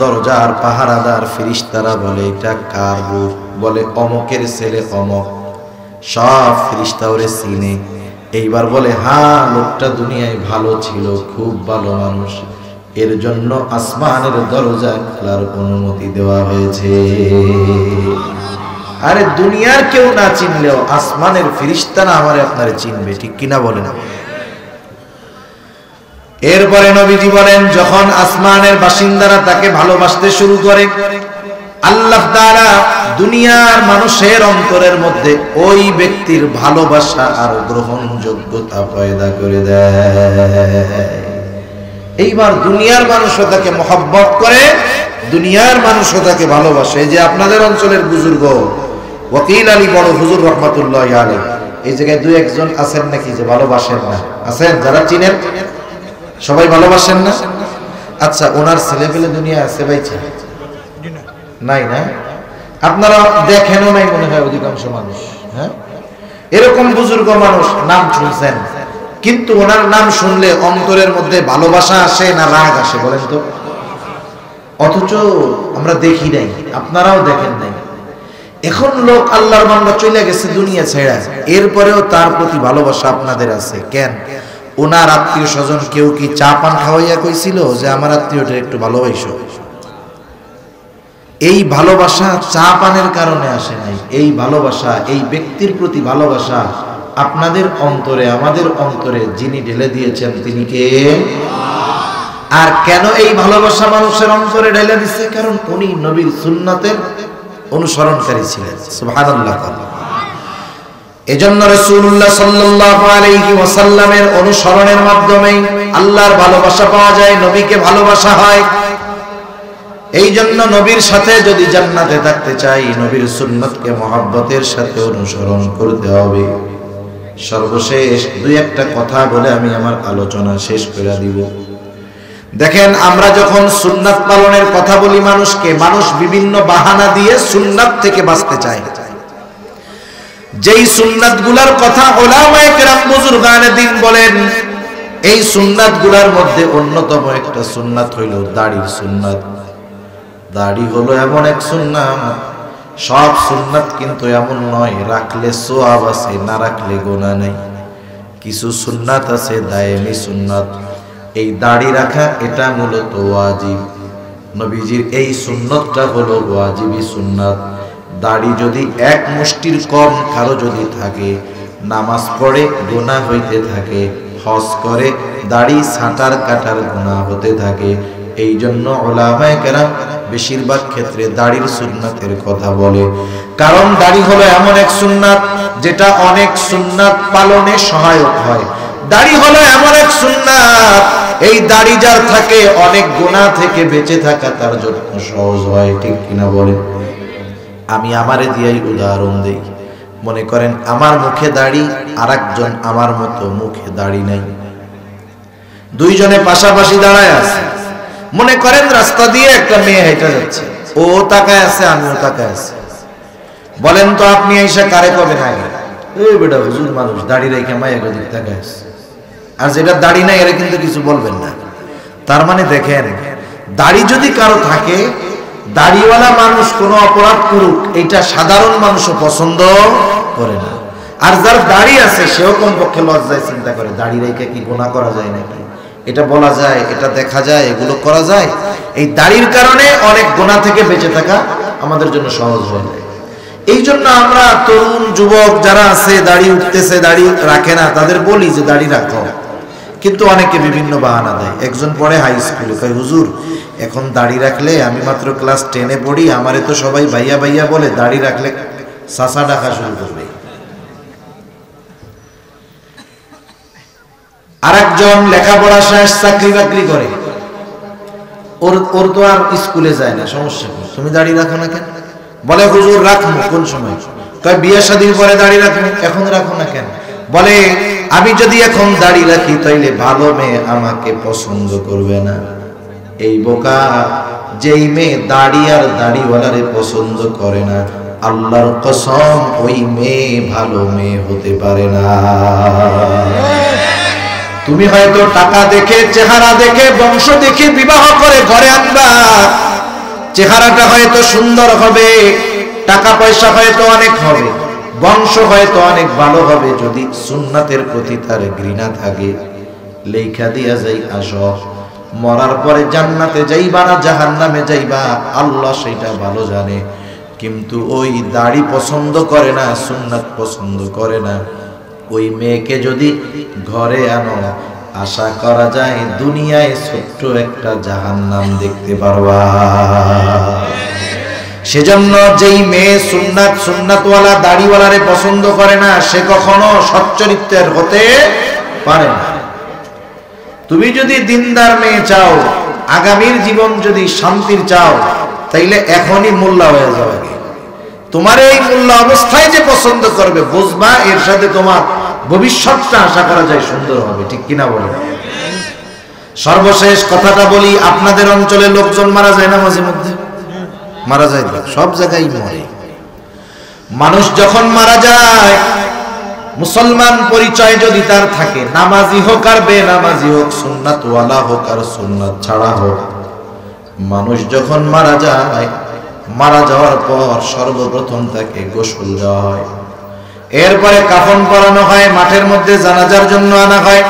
দরজার পাহারাদার ফেরেশতারা বলে, এটা কার রূহ? বলে, অমকের ছেলে অমক। সব ফেরেশতা ওরে চিনে। এইবার বলে, হ্যাঁ, লোকটা দুনিয়ায় ভালো ছিল, খুব ভালো মানুষ, এর জন্য আসমানের দরজা খোলার অনুমতি দেওয়া হয়েছে। আরে দুনিয়ার কেউ না চিনলেও আসমানের ফেরেশতারা আমারে আপনারে চিনবে, ঠিক কিনা বলেন? এরপরে নবীজি বলেন, যখন আসমানের বাসিন্দারা তাকে ভালোবাসতে শুরু করে, আল্লাহ তাআলা দুনিয়ার মানুষের অন্তরের মধ্যে ওই ব্যক্তির ভালোবাসা আর গ্রহণযোগ্যতা পয়দা করে দেয়। এইবার দুনিয়ার মানুষও তাকে মহব্বত করে, দুনিয়ার মানুষও তাকে ভালোবাসে। যে আপনাদের অঞ্চলের বুজুর্গ ওয়াকিল আলী বড় হুজুর রহমাতুল্লাহি আলাইহি, এই জায়গায় দুই একজন আছেন নাকি যে ভালোবাসেন না? আছেন যারা চিনেন? সবাই ভালোবাসেন না? আচ্ছা, ওনার ছেলে পেলে দুনিয়া আছে ভাইছে? নাই না? আপনারা দেখেনও নাই মনে হয় অধিকাংশ মানুষ। হ্যাঁ, এরকম বুজুর্গ মানুষ নাম শুনছেন, কিন্তু ওনার নাম শুনলে অন্তরের মধ্যে ভালোবাসা আসে না রাগ আসে বলেন তো? অথচ আমরা দেখি নাই, আপনারাও দেখেন নাই। এখন লোক আল্লাহর বান্দা চলে গেছে দুনিয়া ছেড়ে, এরপরেও তার প্রতি ভালোবাসা আপনাদের আছে কেন? ওনার আত্মীয় স্বজন কেউ কি চা পান খাওয়াইয়া কইছিল যে আমার আত্মীয়টা একটু ভালোবাসো? এই ভালোবাসা চা পানের কারণে আসে নাই। এই ভালোবাসা, এই ব্যক্তির প্রতি ভালোবাসা আপনাদের অন্তরে, আমাদের অন্তরে যিনি ঢেলে দিয়েছেন তিনি কে? আর কেন এই ভালোবাসা মানুষের অন্তরে ঢেলে দিচ্ছে? কারণ উনি নবীর সুন্নাতের অনুসরণকারী ছিলেন। সুবহানাল্লাহ। এজন্য রাসূলুল্লাহ সাল্লাল্লাহু আলাইহি ওয়াসাল্লামের অনুসরণের মাধ্যমে আল্লাহর ভালোবাসা পাওয়া যায়, নবীকে ভালোবাসা হয়। এই জন্য নবীর সাথে যদি জান্নাতে থাকতে চাই, নবীর সুন্নাতকে মহব্বতের সাথে অনুসরণ করতে হবে। সর্বশেষ দুই একটা কথা বলে আমি আমার আলোচনা শেষ করে দিব। দেখেন, আমরা যখন সুন্নাত পালনের কথা বলি মানুষকে, মানুষ বিভিন্ন বাহানা দিয়ে সুন্নাত থেকে বাঁচতে চায়। যেই সুন্নাতগুলোর কথা উলামায়ে কেরাম বুজুর্গানে দ্বীন বলেন, এই সুন্নাতগুলোর মধ্যে অন্যতম একটা সুন্নাত হইল দাড়ির সুন্নাত। দাড়ি হলো এমন এক সুন্নাত, সব সুন্নাত কিন্তু এমন নয় রাখলে সওয়াব আছে, না রাখলে গুনাহ নেই। কিছু সুন্নাত আছে দায়েমি সুন্নাত। এই দাড়ি রাখা এটা মূলত ওয়াজিব। নবীজির এই সুন্নতটা হলো ওয়াজিবি সুন্নাত। দাড়ি যদি এক মুষ্টির কম কারো যদি থাকে, নামাজ পড়ে গুনাহ হইতে থাকে, হজ করে দাড়ি ছাঁটার কাটার গুনাহ হতে থাকে। এই জন্য উলামায়ে কেরাম বেশিরভাগ ক্ষেত্রে দাড়ির সুন্নাতের কথা বলে। কারণ দাড়ি হলো এমন এক সুন্নাত যেটা অনেক সুন্নাত পালনে সহায়ক হয়। দাড়ি হলো এমন এক সুন্নাত, এই দাড়ি যার থাকে অনেক গুনাহ থেকে বেঁচে থাকা তার জন্য সহজ হয়। ঠিক কিনা বলেন? আমি আমারে দিয়েই উদাহরণ দেই। মনে করেন আমার মুখে দাড়ি, আরেকজন আমার মতো মুখে দাড়ি নাই, দুইজনে পাশাপাশি দাঁড়ায় আছে। মনে করেন রাস্তা দিয়ে একটা মেয়ে হেঁটে যাচ্ছে, ও তাকায় আছে, আমিও তাকায় আছি। বলেন তো আপনি এসে কারে কবেন আগে? এই বেটা হুজুর মানুষ দাড়ি রেখে মায়ের দিক তাকায় আছে। আর যেটা দাড়ি নাই এরা কিন্তু কিছু বলবেন না। তার মানে দেখেন, দাড়ি যদি কারো থাকে, দাড়িওয়ালা মানুষ কোনো অপরাধ করুক এটা সাধারণ মানুষও পছন্দ করে না। আর যার দাড়ি আছে সেও কমপক্ষে লজ্জায় চিন্তা করে দাড়ি রেখে কি গুনাহ করা যায় নাকি, এটা বলা যায়, এটা দেখা যায়, এগুলো করা যায়। এই দাড়ির কারণে অনেক গুনাহ থেকে বেঁচে থাকা আমাদের জন্য সহজ হয়ে যায়। এই জন্য আমরা তরুণ যুবক যারা আছে দাড়ি উঠতেছে, দাড়ি রাখে না, তাদের বলি যে দাড়ি রাখো। কিন্তু অনেকে বিভিন্ন বাহানা দেয়। একজন পড়ে হাই স্কুলে, কয় হুজুর এখন দাড়ি রাখলে, আমি মাত্র ক্লাস 10-এ পড়ি, আমারে তো সবাই ভাইয়া ভাইয়া বলে, দাড়ি রাখলে চাচা ডাকা শুরু করবে। আরেকজন লেখাপড়া শেষ, চাকরি বাকরি করে, ওর তো আর স্কুলে যায় না, সমস্যা কি, তুমি দাড়ি রাখো না কেন? বলে হুজুর রাখবো। কোন সময়? কয় বিয়ে শাদীর পরে দাড়ি রাখবো। এখন রাখো না কেন? বলে আমি যদি এখন দাড়ি রাখি তাইলে ভালো মেয়ে আমাকে পছন্দ করবে না। এই বোকা, যেই মেয়ে দাড়ি আর দাড়িওয়ালারে পছন্দ করে না, আল্লাহর কসম ওই মেয়ে ভালো মেয়ে হতে পারে না। তুমি হয়তো টাকা দেখে, চেহারা দেখে, বংশ দেখে বিবাহ করে ঘরে আনবা, চেহারাটা হয়তো সুন্দর হবে, টাকা পয়সা হয়তো অনেক হবে, বংশ হয়তো অনেক ভালো হবে, যদি সুন্নাতের প্রতি তার ঘৃণা থাকে, লেখা দিয়া যাই আসো, মরার পরে জান্নাতে যাইবা না জাহান্নামে যাইবা আল্লাহ সেটা ভালো জানে। কিন্তু ওই দাড়ি পছন্দ করে না, সুন্নাত পছন্দ করে না, ওই মেয়েকে যদি ঘরে আনো, আশা করা যায় দুনিয়ায় ছোট্ট একটা জাহান্নাম দেখতে পারবা। সেজন্য যেই মেয়ে সুন্নাতওয়ালা দাড়িওয়ালারে পছন্দ করে না, সে কখনো সচ্চরিত্রের হতে পারে না। তুমি যদি দিনদার মেয়ে চাও, আগামীর জীবন যদি শান্তির চাও, তাইলে এখনই মোল্লা হয়ে যাবে। তোমার এই মোল্লা অবস্থায় যে পছন্দ করবে, বুঝবা এর সাথে তোমার ভবিষ্যৎটা আশা করা যায় সুন্দর হবে। ঠিক কিনা বলে? সর্বশেষ কথাটা বলি, আপনাদের অঞ্চলে লোকজন মারা যায় না মাঝে মধ্যে? মারা যায় না, সব জায়গায় মরে। মানুষ যখন মারা যায়, মুসলমান পরিচয় যদি তার থাকে, নামাজি হোক আর বেনামাজি হোক, সুন্নাতওয়ালা হোক আর সুন্নাত ছাড়া হোক, মানুষ যখন মারা যায় মারা যাওয়ার পর সর্বপ্রথম তাকে গোসল দেওয়া হয়, এরপরে কাফন পরানো হয়, মাঠের মধ্যে জানাজার জন্য আনা হয়।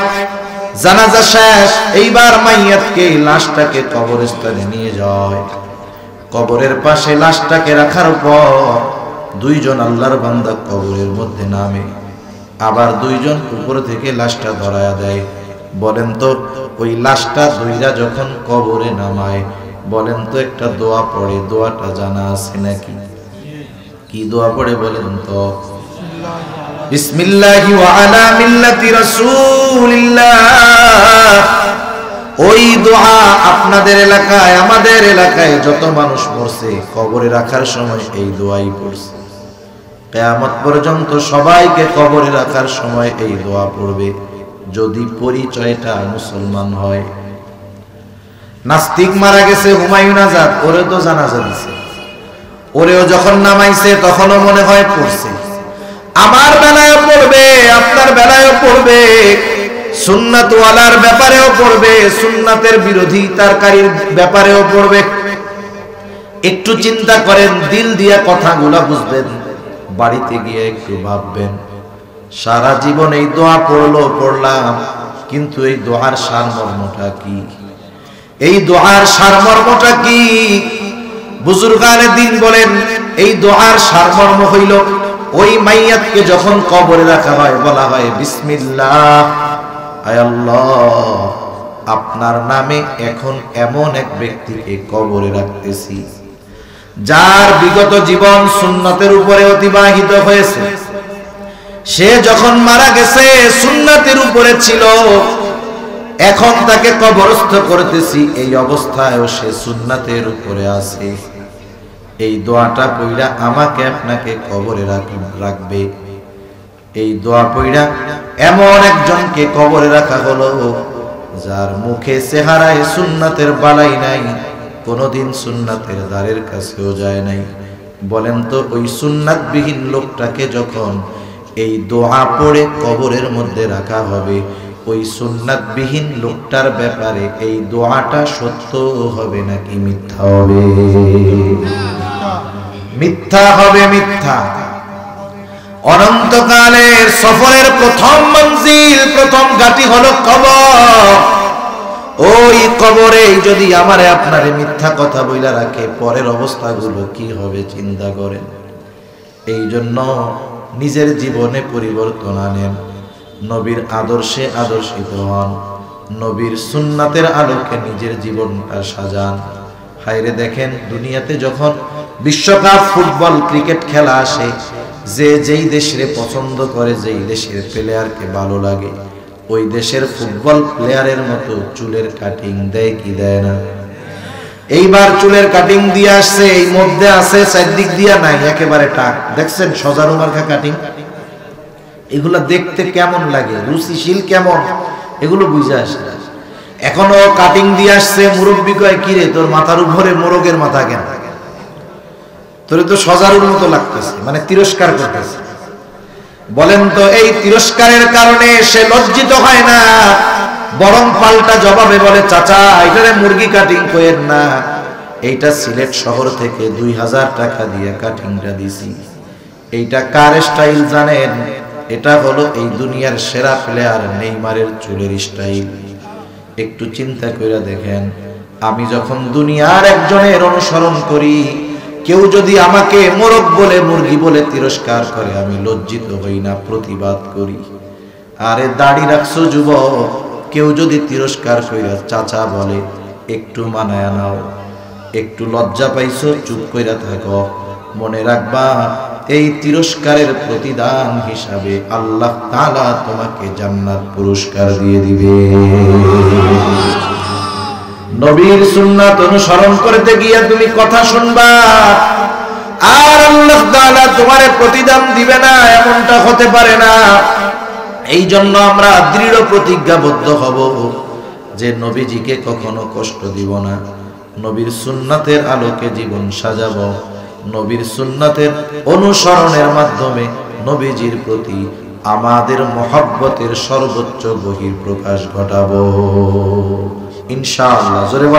জানাজা শেষ, এইবার মাইয়াতকে লাশটাকে কবরস্থানে নিয়ে যাওয়া হয়। কবরের পাশে লাশটাকে রাখার পর দুইজন আল্লাহর বান্দা কবরের মধ্যে নামে, আবার দুইজন উপর থেকে লাশটা ধরায়া দেয়। বলেন তো ওই লাশটা দুইরা যখন কবরে নামায়, বলেন তো একটা দোয়া পড়ে, দোয়াটা জানা আছে নাকি? কি দোয়া পড়ে বলেন তো? বিসমিল্লাহি ওয়া আলা মিল্লাতি রাসূলিল্লাহ। ওই দোয়া আপনাদের এলাকায়, আমাদের এলাকায় যত মানুষ মরছে কবরে রাখার সময় এই দোয়াই পড়ছে। কিয়ামত পর্যন্ত সবাইকে কবরে রাখার সময় এই দোয়া পড়বে, যদি পরিচয়টা মুসলমান হয়। নাস্তিক মারা গেছে হুমায়ুন আজাদ, ওরে তো জানাজা দিছে, ওরেও যখন নামাইছে তখনও মনে হয় পড়ছে। আমার বেলায়ও পড়বে, আপনার বেলায়ও পড়বে, সুন্নাত ওয়ালার ব্যাপারেও পড়বে, সুন্নাতের বিরোধিতাকারীর ব্যাপারেও পড়বে। একটু চিন্তা করেন, দিল দিয়া কথাগুলা বুঝবেন, বাড়িতে গিয়ে একটু ভাববেন। সারা জীবন এই দোয়া পড়লাম, কিন্তু এই দোয়ার সারমর্মটা কি? এই দোয়ার সারমর্মটা কি? বুজুর্গানে দিন বলেন, এই দোয়ার সারমর্ম হইল ওই মাইয়াতকে যখন কবরে রাখা হয় বলা হয় বিসমিল্লাহ, আয় আল্লাহ আপনার নামে এখন এমন এক ব্যক্তিকে কবরে রাখতেছি যার বিগত জীবন সুন্নাতের উপরে অতিবাহিত হয়েছে। সে যখন মারা গেছে সুন্নাতের উপরে ছিল, এখন তাকে কবরস্থ করতেছি, এই অবস্থায়ও সে সুন্নাতের উপরে আছে। এই দোয়াটা পড়া আমাকে আপনাকে কবরে রাখবে। এই দোয়া পড়া এমন একজনকে কবরে রাখা হলো যার মুখে চেহারায় সুন্নাতের বালাই নাই, কোনদিন সুন্নাতের দ্বারের কাছেও যায় নাই। বলেন তো ওই সুন্নাতবিহীন লোকটাকে যখন এই দোয়া পড়ে কবরের মধ্যে রাখা হবে, ওই সুন্নাতবিহীন লোকটার ব্যাপারে এই দোয়াটা সত্য হবে নাকি মিথ্যা হবে? মিথ্যা হবে, মিথ্যা। অনন্তকালের সফরের প্রথম মঞ্জিল, প্রথম ঘাঁটি হলো কবর। ওই কবরে যদি আমারে আপনারে মিথ্যা কথা বইলা রাখে, পরের অবস্থাগুলো কি হবে চিন্তা করেন। এই জন্য নিজের জীবনে পরিবর্তন আনেন, নবীর আদর্শে আদর্শিত হন, নবীর সুন্নাতের আলোকে নিজের জীবনটা সাজান। হায়রে দেখেন, দুনিয়াতে যখন বিশ্বকাপ ফুটবল ক্রিকেট খেলা আসে, যে যেই দেশে পছন্দ করে, যেই দেশের প্লেয়ারকে ভালো লাগে, ওই দেশের ফুটবল প্লেয়ারের মতো চুলের কাটিং দেয় কি দেয় না? এইবার চুলের কাটিং দিয়ে আসছে, এই মধ্যে আছে চারদিক দিয়া নাই, একেবারে টাক। দেখছেন সজারু মার্কা কাটিং? এগুলা দেখতে কেমন লাগে, রুচিশীল কেমন, এগুলো বুঝে আসে। এখনো কাটিং দিয়ে আসছে, মুরব্বী কয় কিরে তোর মাথার উপরে মোরগের মাথা কেন? তোরে তো সজারুর মতো লাগতেছে, মানে তিরস্কার করতেছে। বলেন তো এই তিরস্কারের কারণে সে লজ্জিত হয় না, বরং পাল্টা জবাবে বলে চাচা এটারে মুরগি কাটিং কইেন না, এইটা সিলেট শহর থেকে 2000 টাকা দিয়ে কাটিংটা দিছি। এইটা কার স্টাইল জানেন? এটা হলো এই দুনিয়ার সেরা প্লেয়ার নেইমারের চুলের স্টাইল। একটু চিন্তা করে দেখেন, আমি যখন দুনিয়ার একজনের অনুসরণ করি, কেউ যদি আমাকে মোরগ বলে, মুরগি বলে তিরস্কার করে, আমি লজ্জিত হই না, প্রতিবাদ করি। আরে দাড়ি রাখছো যুবক, কেউ যদি তিরস্কার কইরা চাচা বলে, একটু মানায় নাও। একটু লজ্জা পাইছো, চুপ কইরা থাকো। মনে রাখবা এই তিরস্কারের প্রতিদান হিসাবে আল্লাহ তাআলা তোমাকে জান্নাত পুরস্কার দিয়ে দিবে। নবীর সুন্নাত অনুসরণ করতে গিয়ে তুমি কথা শুনবা, আর আল্লাহ তাআলা তোমারে প্রতিদান দিবে না, এমনটা হতে পারে না। এই জন্য আমরা দৃঢ় প্রতিজ্ঞাবদ্ধ হব যে নবীজিকে কখনো কষ্ট দিব না, নবীর সুন্নাতের আলোকে জীবন সাজাবো, নবীর সুন্নাতের অনুসরণের মাধ্যমে নবীজির প্রতি আমাদের মহব্বতের সর্বোচ্চ বহিঃপ্রকাশ ঘটাবো ইনশাআল্লাহ। জোরে বলেন।